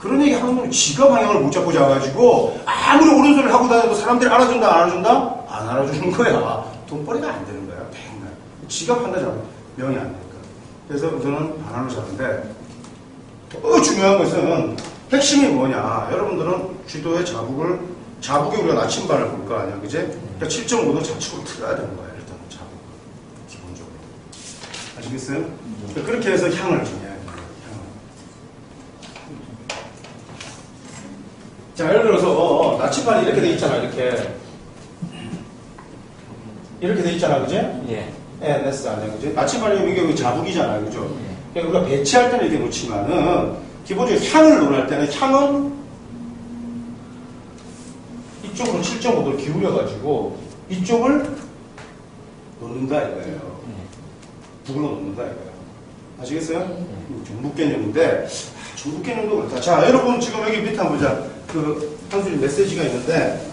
그런 얘기 하는 놈이 지가 방향을 못 잡고 자가지고 아무리 옳은 소리를 하고 다녀도 사람들이 알아준다 안 알아준다? 안 알아주는 거야. 돈벌이가 안 되는 거야. 백날. 지가 판단 잘하면 명이 안 되니까. 그래서 우선은 반환을 잡는데 더 중요한 것은 핵심이 뭐냐. 여러분들은 쥐도의 자북에 우리가 나침반을 볼 거 아니야. 그제? 그러니까 7.5도 좌측으로 틀어야 되는 거야. 일단은 자북. 기본적으로. 아시겠어요? 그러니까 그렇게 해서 향을 주냐. 자, 예를 들어서 나침반이 이렇게 돼 있잖아. 이렇게 돼 있잖아. 그지? 예. NS 아니야. 그지? 나침반이 이게 여기 자북이잖아. 그죠? 그러니까 우리가 배치할 때는 이렇게 놓지만은 기본적으로 향을 논할 때는 향은 이쪽으로 7.5도를 기울여가지고 이쪽을 놓는다 이거예요. 북으로 놓는다 이거예요. 아시겠어요? 중북 개념인데 중북 개념도 그렇다. 자, 여러분 지금 여기 밑에 한번 보자. 그 한수님 메시지가 있는데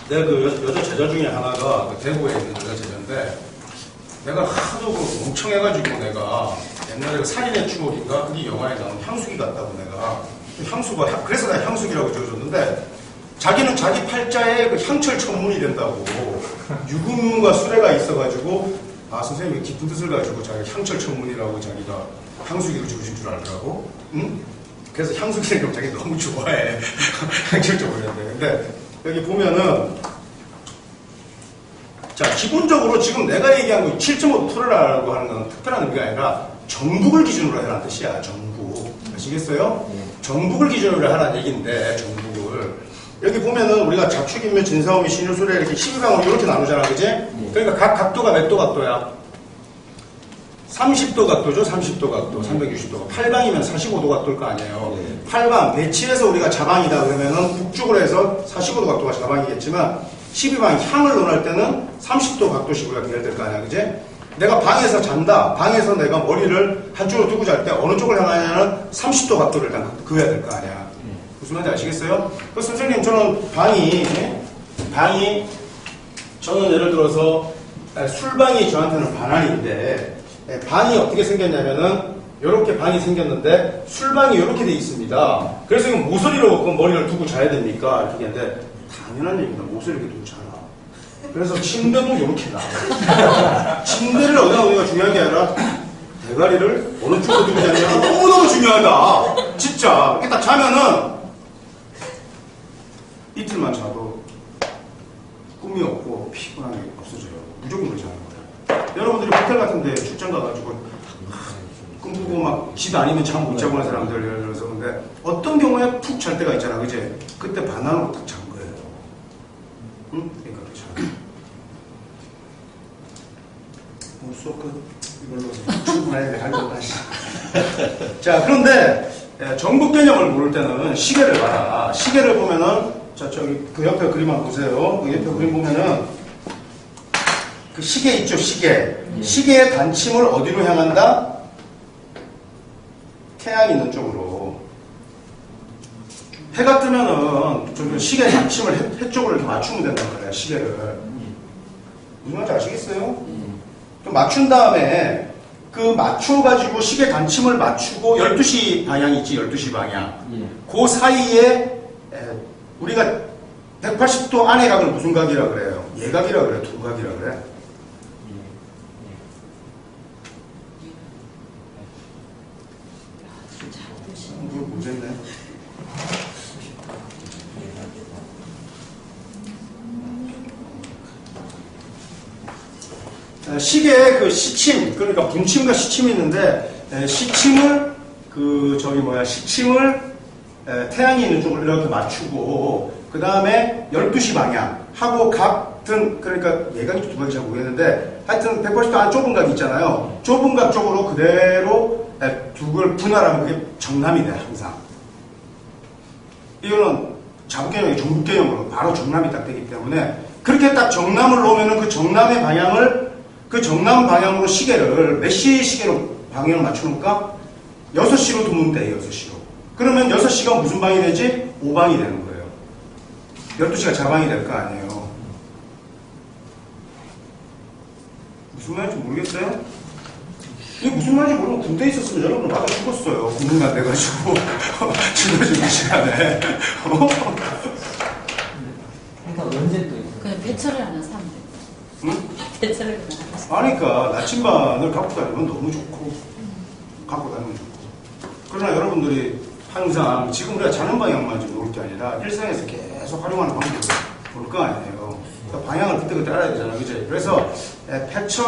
내가 그 여자 제자 중에 하나가 그 대구에 있는 여자 제자인데 내가 하도 그 멍청해가지고 내가 옛날에 그 살인의 추억인가 그게 영화에 나온 향수기 같다고 내가 향수가 그래서 내가 향수기라고 지어줬는데 자기는 자기 팔자에 그 향철 천문이 된다고 유금과 수레가 있어가지고 선생님이 깊은 뜻을 가지고 자기 향철 천문이라고 자기가 향수기로 지으신 줄 알더라고. 응? 그래서 향수기를 자기 너무 좋아해. 향철 천문인데 근데 여기 보면은 자, 기본적으로 지금 내가 얘기한 거 7.5도 토레라고 하는 건 특별한 의미가 아니라 정북을 기준으로 해라는 뜻이야. 정북. 아시겠어요? 정북을 기준으로 하라는 얘기인데 정북을 여기 보면은 우리가 자축인묘, 진사오미, 신유술에 이렇게 12강으로 이렇게 나누잖아. 그지? 그러니까 각 각도가 몇 도 각도야? 30도 각도죠. 30도 각도. 360도가. 8방이면 45도 각도일 거 아니에요. 8방. 배치해서 우리가 자방이다 그러면은 북쪽으로 해서 45도 각도가 자방이겠지만 12방 향을 논할 때는 30도 각도식으로 계열될 거 아니야. 그지? 내가 방에서 잔다. 방에서 내가 머리를 한쪽으로 두고 잘 때 어느 쪽을 향하냐는 30도 각도를 일단 그어야 될 거 아니야. 무슨 말인지 아시겠어요? 그 선생님 저는 방이 저는 예를 들어서 술방이 저한테는 반환인데 방이 어떻게 생겼냐면은 이렇게 방이 생겼는데 술방이 이렇게 돼 있습니다. 그래서 이거 모서리로 그 머리를 두고 자야 됩니까? 이렇게 했는데 당연한 얘기입니다. 모서리 이렇게 두고 자라. 그래서 침대도 이렇게 나. 침대를 어디가 중요한 게 아니라 대가리를 어느 쪽으로 두고 자냐가 너무너무 중요하다. 진짜 이렇게 딱 자면은 이틀만 자도 꿈이 없고 피곤함이 없어져요. 무조건 자는 거예요. 여러분들이 호텔 같은 데 출장 가가지고 꿈꾸고 막 지도 아니면 잠 못 자고 하는 사람들 예를 들어서 근데 어떤 경우에 푹 잘 때가 있잖아. 그지? 그때 반환으로 딱 잔 거예요. 응? 그러니까 그렇죠. 수업 끝 이걸로 충분해. 할 것 다시. 자, 그런데 정부 개념을 모를 때는 시계를 봐라. 시계를 보면은, 자, 저기, 그 옆에 그림 한번 보세요. 그 옆에 그림 보면은, 그 시계 있죠, 시계. 시계의 단침을 어디로 향한다? 태양이 있는 쪽으로. 해가 뜨면은, 저기 시계 단침을 해 쪽으로 이렇게 맞추면 된단 말이야, 시계를. 무슨 말인지 아시겠어요? 좀 맞춘 다음에, 그 맞춰가지고 시계 단침을 맞추고 12시 방향이 있지, 12시 방향. 그 사이에 우리가 180도 안의 각을 무슨 각이라 그래요? 예각이라 그래요? 두각이라 그래? 뭘 모르겠네. 시계의 그 시침, 그러니까 분침과 시침이 있는데, 시침을, 시침을 태양이 있는 쪽으로 이렇게 맞추고, 그 다음에 12시 방향 하고 같은, 그러니까 예각이 두각이 잘 모르겠는데, 하여튼 180도 안 좁은 각 있잖아요. 좁은 각 쪽으로 그대로 두각을 분할하면 그게 정남이 돼, 항상. 이거는 자국 개념이 종북 개념으로 바로 정남이 딱 되기 때문에, 그렇게 딱 정남을 놓으면은 그 정남의 방향을 그 정남 방향으로 시계를 몇 시 시계로 방향을 맞추니까 6시로 두면 돼, 6시로. 그러면 6시가 무슨 방이 되지? 5방이 되는 거예요. 12시가 자방이 될 거 아니에요. 무슨 말인지 모르겠어요? 이게 무슨 말인지 모르면 군대에 있었으면 여러분 맞아 죽었어요. 군인가 돼가지고. 지도지는 시간에. 그러니까 언제 또 있어요? 그냥 배철을 하나 사면 돼. 응? 배철을 하나 사면 그러니까 나침반을 갖고 다니면 너무 좋고 갖고 다니면 좋고 그러나 여러분들이 항상 지금 우리가 자는 방향만 좀 놓을 게 아니라 일상에서 계속 활용하는 방법을 볼 거 아니에요. 그러니까 방향을 그때그때 알아야 되잖아, 그지? 그래서 패철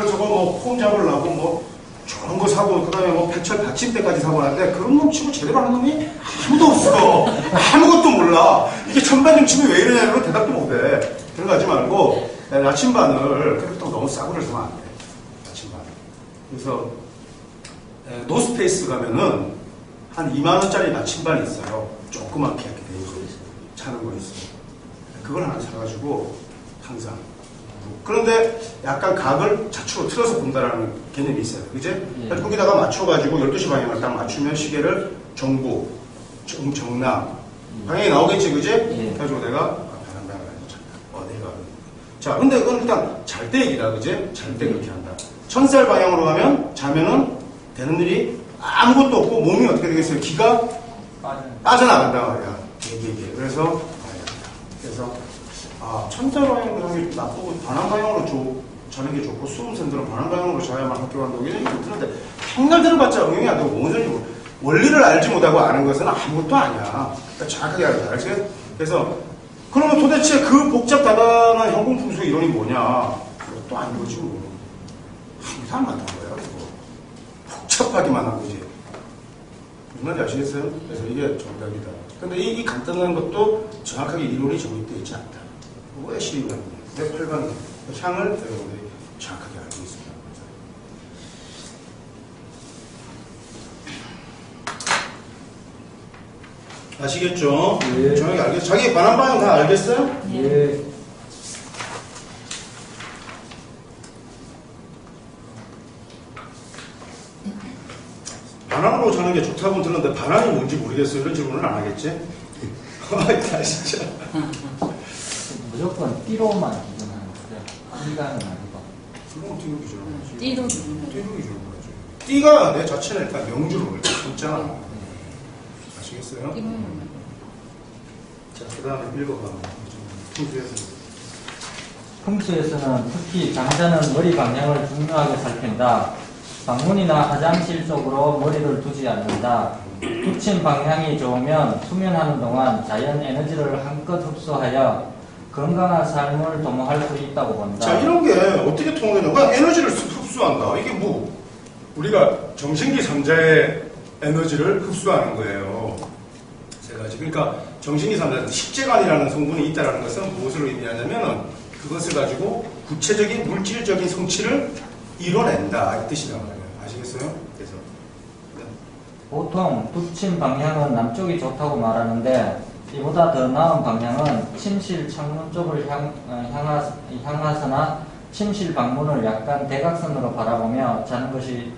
저거 뭐 폼 잡으려고 뭐 좋은 거 사고 그 다음에 뭐 패철 받침대까지 사고 하는데 그런 놈 치고 제대로 하는 놈이 아무도 없어. 아무것도 몰라. 이게 천반점 치면 왜 이러냐고 대답도 못해. 들어가지 말고 나침반을 그렇게 너무 싸구려 사면 안 돼. 나침반. 그래서 노스페이스 가면은 한 2만원짜리 나침반이 있어요. 조그맣게 이렇게 돼 있어요. 차는 거 있어요. 그걸 하나 사가지고 항상. 그런데 약간 각을 좌측으로 틀어서 본다라는 개념이 있어요. 그제? 그래서 거기다가 맞춰가지고 12시 방향을 딱 맞추면 시계를 정부, 정남 방향이 나오겠지, 그제? 그래가지고 내가 자, 근데 그건 일단 잘 때 얘기다, 그제? 잘 때 그렇게 한다. 천살 방향으로 가면, 자면은 되는 일이 아무것도 없고 몸이 어떻게 되겠어요? 기가 빠져나간다 말이야. 그래서, 천살 방향으로 하는 게 나쁘고, 반환 방향으로 자는 게 좋고, 수험생들은 반환 방향으로 자야만 학교 간다고 이런 얘기 듣는데, 평날 들어봤자 응용이 안 되고, 뭔 소리고, 원리를 알지 못하고 아는 것은 아무것도 아니야. 그러니까 정확하게 알아야 알지? 그래서, 그러면 도대체 그 복잡다단한 형공풍수 이론이 뭐냐? 그것도 아닌 거지 뭐. 항상 같은 거야. 그거. 복잡하기만 한 거지. 무슨 말인지 아시겠어요? 그래서 이게 정답이다. 근데 이 간단한 것도 정확하게 이론이 정립되어 있지 않다. 왜 시리가 내 8강 향을 여러분들이 정확하게 알고 있습니다. 아시겠죠? 예. 정확히 알겠어요? 자기 반환 방향 다 알겠어요? 예. 반환으로 자는 게 좋다고 들었는데 반환이 뭔지 모르겠어요. 이런 질문은 안 하겠지? 아, 진짜. 무조건 띠로만 기준하는 거죠. 띠가는 아니고. 그럼 띠로 기준하는 거지. 띠로 기준으로. 띠로 기준하는 거지. 띠가 내 자체는 일단 명주로 있잖아. 아시겠어요? 띠모양. 자, 그 다음에 읽어봐. 풍수에서는 특히 장자는 머리 방향을 중요하게 살핀다. 방문이나 화장실 쪽으로 머리를 두지 않는다. 붙임 방향이 좋으면 수면하는 동안 자연 에너지를 한껏 흡수하여 건강한 삶을 도모할 수 있다고 본다. 자, 이런 게 어떻게 통하냐면 에너지를 흡수한다. 이게 뭐 우리가 정신기 3자의 에너지를 흡수하는 거예요. 세 가지. 그러니까 정신기 3자, 식재관이라는 성분이 있다는 것은 무엇을 의미하냐면 그것을 가지고 구체적인 물질적인 성취를 이뤄낸다 이 뜻이란 말이에요. 아시겠어요? 그래서 보통 북침 방향은 남쪽이 좋다고 말하는데 이보다 더 나은 방향은 침실 창문 쪽을 향하거나 침실 방문을 약간 대각선으로 바라보며 자는 것이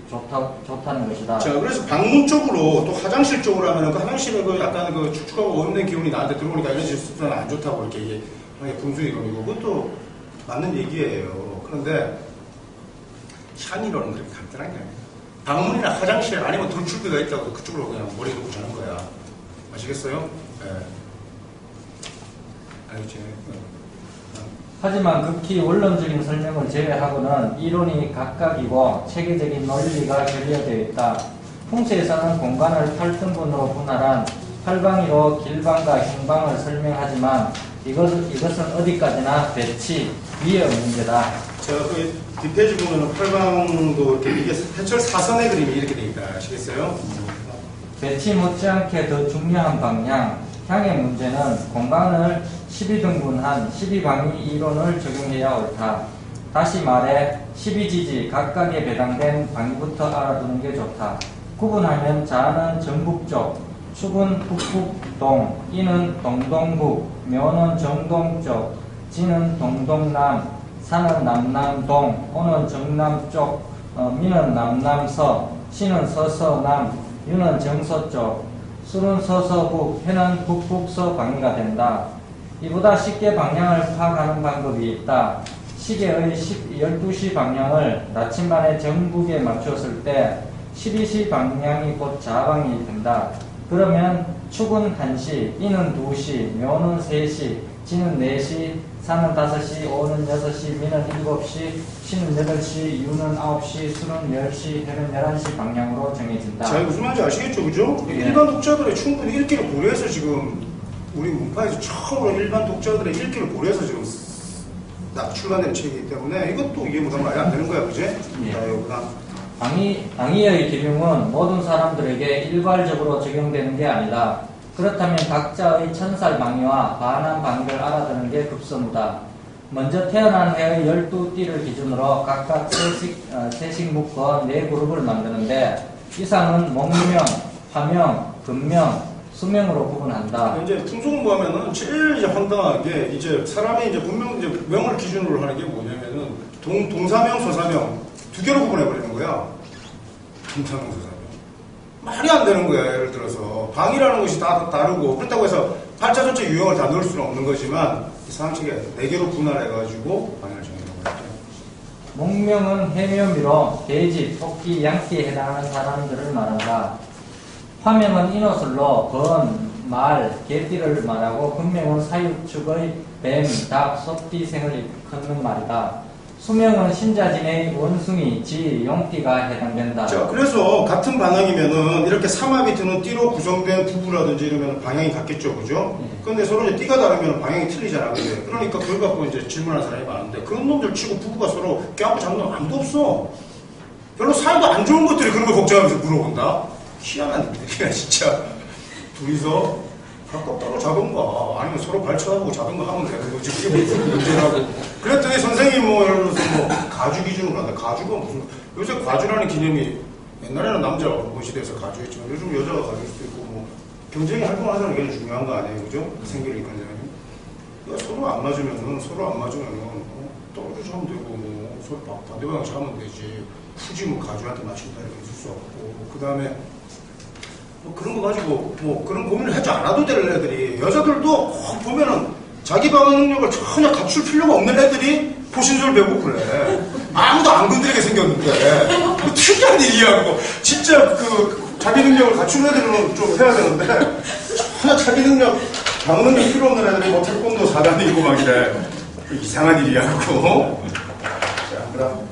좋다는 것이다. 자, 그래서 방문 쪽으로 또 화장실 쪽으로 하면은 그 화장실에 그 약간 그 축축하고 어둡는 기운이 나한테 들어오니까 에너지 습도는 안 좋다고 이렇게 이게 분수이건이고 그것도 맞는 얘기예요. 그런데 향이로는 그렇게 간단한 게 아니에요. 방문이나 화장실 아니면 돌출구가 있다고 그쪽으로 그냥 머리 놓고 자는 거야. 아시겠어요? 네. 알겠지? 하지만 극히 원론적인 설명을 제외하고는 이론이 각각이고 체계적인 논리가 결여되어 있다. 풍수에서는 공간을 8등분으로 분할한 팔방이로 길방과 흉방을 설명하지만 이것은 어디까지나 배치, 위의 문제다. 자, 그 뒷페이지 보면은 팔방도 이렇게 이게 해철 사선의 그림이 이렇게 돼 있다. 아시겠어요? 배치 못지않게 더 중요한 방향, 향의 문제는 공간을 12등분한 12방위 이론을 적용해야 옳다. 다시 말해 12지지 각각에 배당된 방위부터 알아두는 게 좋다. 구분하면 자는 전북쪽, 축은 북북동, 이는 동동북, 묘는 정동쪽, 지는 동동남, 산은 남남동, 오는 정남쪽, 미는 남남서, 시는 서서남, 유는 정서쪽, 술은 서서북, 해는 북북서 방위가 된다. 이보다 쉽게 방향을 파악하는 방법이 있다. 시계의 12시 방향을 나침반의 정북에 맞추었을 때 12시 방향이 곧 좌방이 된다. 그러면 축은 1시, 이는 2시, 묘는 3시, 지는 4시, 산은 5시, 오는 6시, 미는 7시, 시는 8시, 유는 9시, 술은 10시, 해는 11시 방향으로 정해진다. 자, 무슨 말인지 아시겠죠? 그죠? 예. 일반 독자들의 충분히 읽기를 고려해서 지금 우리 문파에서 처음으로 일반 독자들의 읽기를 고려해서 지금 출간된 책이기 때문에 이것도 이해 못하면 아예 안 되는 거야, 그지? 예. 자, 요거다. 방위의 기능은 모든 사람들에게 일괄적으로 적용되는 게 아니다. 그렇다면 각자의 천살 방위와 반환 방위를 알아두는 게 급선무다. 먼저 태어난 해의 12띠를 기준으로 각각 3씩 묶어 4그룹을 만드는데 이상은 목명, 화명, 금명, 수명으로 구분한다. 이제 풍속은뭐 하면은 제일 이제 황당하게 이제 사람이 이제 분명 이제 명을 기준으로 하는 게 뭐냐면은 동사명, 서사명 두 개로 구분해 버리는 거야. 동사명, 서사명. 말이 안 되는 거야. 예를 들어서 방이라는 것이 다 다르고 그렇다고 해서 팔자 전체 유형을 다 넣을 수는 없는 거지만 상책에 4개로 분할해가지고 방향을 정해놓은 거죠. 목명은 해묘미로 돼지, 토끼, 양띠에 해당하는 사람들을 말한다. 화명은 인호술로 건, 말, 개띠를 말하고 금명은 사육축의 뱀, 닭, 소띠생을 일컫는 말이다. 수명은 신자진의 원숭이, 지, 용띠가 해당된다. 자, 그래서 같은 방향이면은 이렇게 삼합이 드는 띠로 구성된 부부라든지 이러면 방향이 같겠죠, 그죠? 예. 근데 서로 이제 띠가 다르면 방향이 틀리잖아, 근데. 그러니까 그걸 갖고 이제 질문하는 사람이 많은데 그런 놈들 치고 부부가 서로 껴안고 잡는 놈 아무도 없어. 별로 사이도 안 좋은 것들이 그런 걸 걱정하면서 물어본다? 희한한 일이야, 진짜. 둘이서 각각 따로 잡은가 아니면 서로 발차하고 잡은가 하면 되는 거지. 그게 무슨 문제라고. 그랬더니 선생님이 뭐 예를 들어서 뭐 가주 기준으로 한다. 가주가 무슨 요새 가주라는 개념이 옛날에는 남자가 어느 시대에서 가주했지만 요즘 여자가 가주일 수도 있고 뭐 경쟁이 활동하자는 게 중요한 거 아니에요, 그죠? 생기를 이끌자면 그러니까 서로 안 맞으면은 떨어져 하면 되고 뭐 서로 반대방향 잡으면 되지. 굳이 뭐 가주한테 맞춘다 이렇게 있을 수 없고 그 다음에 뭐 그런 거 가지고 뭐 그런 고민을 하지 않아도 될 애들이 여자들도 꼭 보면은 자기 방어 능력을 전혀 갖출 필요가 없는 애들이 포신술 배우고 그래. 아무도 안 건드리게 생겼는데 뭐 특이한 일이야 그거. 진짜 그 자기 능력을 갖춘 애들은 좀 해야 되는데 전혀 자기 능력 방어 능력 필요 없는 애들이 뭐 태권도 4단이고 막 이래. 이상한 일이야 그거. 자, 그다음.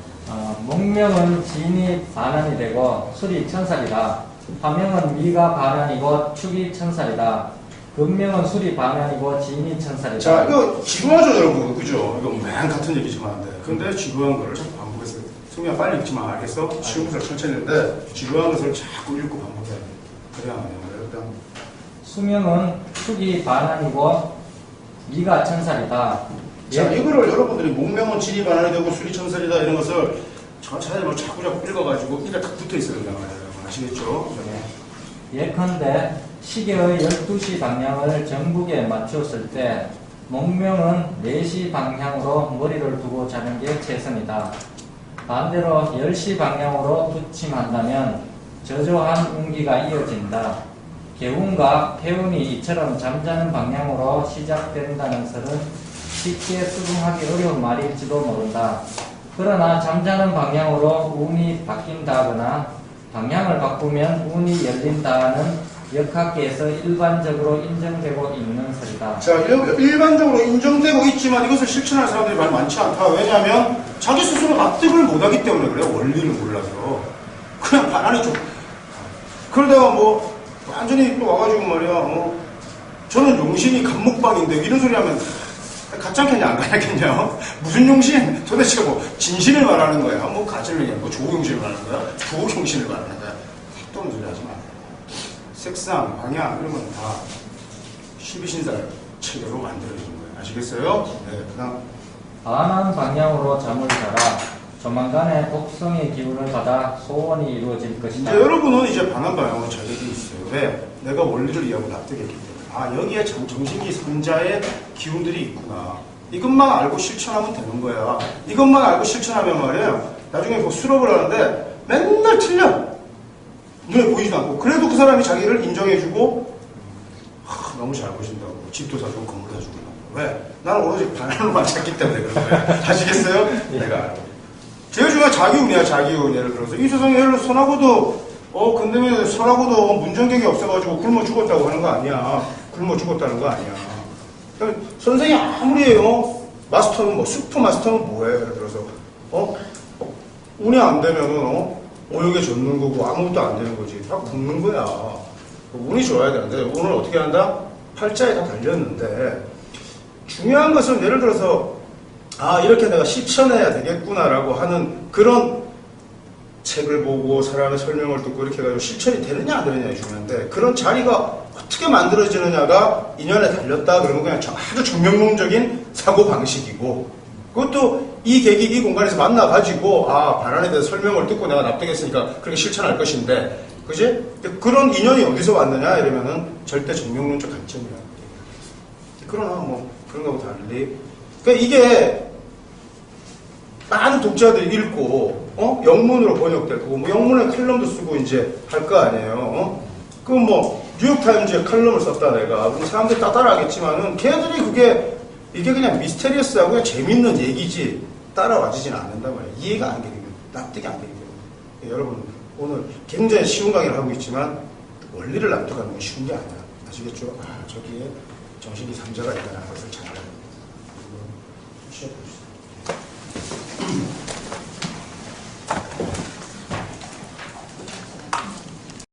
목명은 진이 반환이 되고 술이 천살이다. 화명은 미가 반환이고 축이 천살이다. 금명은 술이 반환이고 진이 천살이다. 자, 이거 지루하죠, 여러분. 그죠? 이거 맨 같은 얘기지만. 근데 지루한 거를 자꾸 반복해서. 승민아, 빨리 읽지만 알겠어? 시험부터 천천히 했는데, 지루한 것을 자꾸 읽고 반복해야 돼. 그래야 안 해요. 일단. 수명은 축이 반환이고 미가 천살이다. 자, 이거를 여러분들이 목명은 진이 반환이 되고 술이 천살이다 이런 것을 천천히 뭐 자꾸 읽어가지고 입에 딱 붙어 있어야 된다는 거예요. 아시겠죠? 네. 예컨대 시계의 12시 방향을 정북에 맞추었을 때 목명은 4시 방향으로 머리를 두고 자는 게 최선이다. 반대로 10시 방향으로 부침한다면 저조한 운기가 이어진다. 개운과 폐운이 이처럼 잠자는 방향으로 시작된다는 설은 쉽게 수긍하기 어려운 말일지도 모른다. 그러나 잠자는 방향으로 운이 바뀐다거나 방향을 바꾸면 운이 열린다는 역학계에서 일반적으로 인정되고 있는 설이다. 자, 일반적으로 인정되고 있지만 이것을 실천하는 사람들이 많이 많지 않다. 왜냐하면 자기 스스로 납득을 못하기 때문에 그래요. 원리를 몰라서. 그냥 반환이 좀. 그러다가 뭐 완전히 또 와가지고 말이야. 저는 용신이 감목방인데 이런 소리 하면 가짜겠냐 안 가냐겠냐. 무슨 용신? 도대체 뭐 진신을 말하는 거야. 뭐 가짜를 얘기하는 거야. 조용신을 말하는 거야. 조용신을 말하는 거야. 또 없는 소리 하지 마. 색상, 방향 이런 건 다 12신사 체계로 만들어진 거예요. 아시겠어요? 네, 그다음 반한 방향으로 잠을 자라 조만간에 독성의 기운을 받아 소원이 이루어질 것이다. 이제 여러분은 이제 반한 방향으로 자격이 있어요. 왜? 내가 원리를 이해하고 납득했기 때문에. 아, 여기에 정신기 삼자의 기운들이 있구나. 이것만 알고 실천하면 되는 거야. 이것만 알고 실천하면 말이에요. 나중에 뭐 수업을 하는데 맨날 틀려. 눈에 보이지도 않고. 그래도 그 사람이 자기를 인정해주고 너무 잘 보신다고. 집도 사주고 건물도 사주고. 왜? 나는 오로지 반환으로만 찾기 때문에 그런 거야. 아시겠어요? 내가 알아. 제일 중요한 자기운이야, 자기운. 예를 들어서 이 세상에 예를 들어서 선하고도 근데 왜 선하고도 문전객이 없어가지고 굶어 죽었다고 하는 거 아니야. 굶어 죽었다는 거 아니야. 그러니까 선생이 아무리 마스터는 뭐 슈퍼 마스터는 뭐해? 예를 들어서 운이 안 되면은 오역에 젖는 거고 아무것도 안 되는 거지. 다 굶는 거야. 운이 좋아야 되는데 운을 어떻게 한다? 팔자에 다 달렸는데 중요한 것은 예를 들어서 이렇게 내가 실천해야 되겠구나라고 하는 그런 책을 보고 사람의 설명을 듣고 이렇게 해가지고 실천이 되느냐 안 되느냐가 중요한데 그런 자리가 어떻게 만들어지느냐가 인연에 달렸다 그러면 그냥 아주 정명론적인 사고방식이고 그것도 이 계기, 이 공간에서 만나가지고 반환에 대해서 설명을 듣고 내가 납득했으니까 그렇게 실천할 것인데 그지? 그런 인연이 어디서 왔느냐 이러면은 절대 정명론적 관점이야. 그러나 뭐 그런 거하고 달리 그러니까 이게 많은 독자들이 읽고 영문으로 번역될 거고 뭐 영문에 칼럼도 쓰고 이제 할 거 아니에요. 그럼 뭐 뉴욕타임즈에 칼럼을 썼다 내가 그럼 사람들이 따라하겠지만은 걔들이 이게 그냥 미스테리어스하고 그냥 재밌는 얘기지 따라와지진 않는단 말이에요. 이해가 안 되기 때문에 납득이 안 되기 때문에 여러분 오늘 굉장히 쉬운 강의를 하고 있지만 원리를 납득하는 건 쉬운 게 아니야. 아시겠죠? 저기에 정신기 3자가 있다는 것을 잘 알아야 됩니다.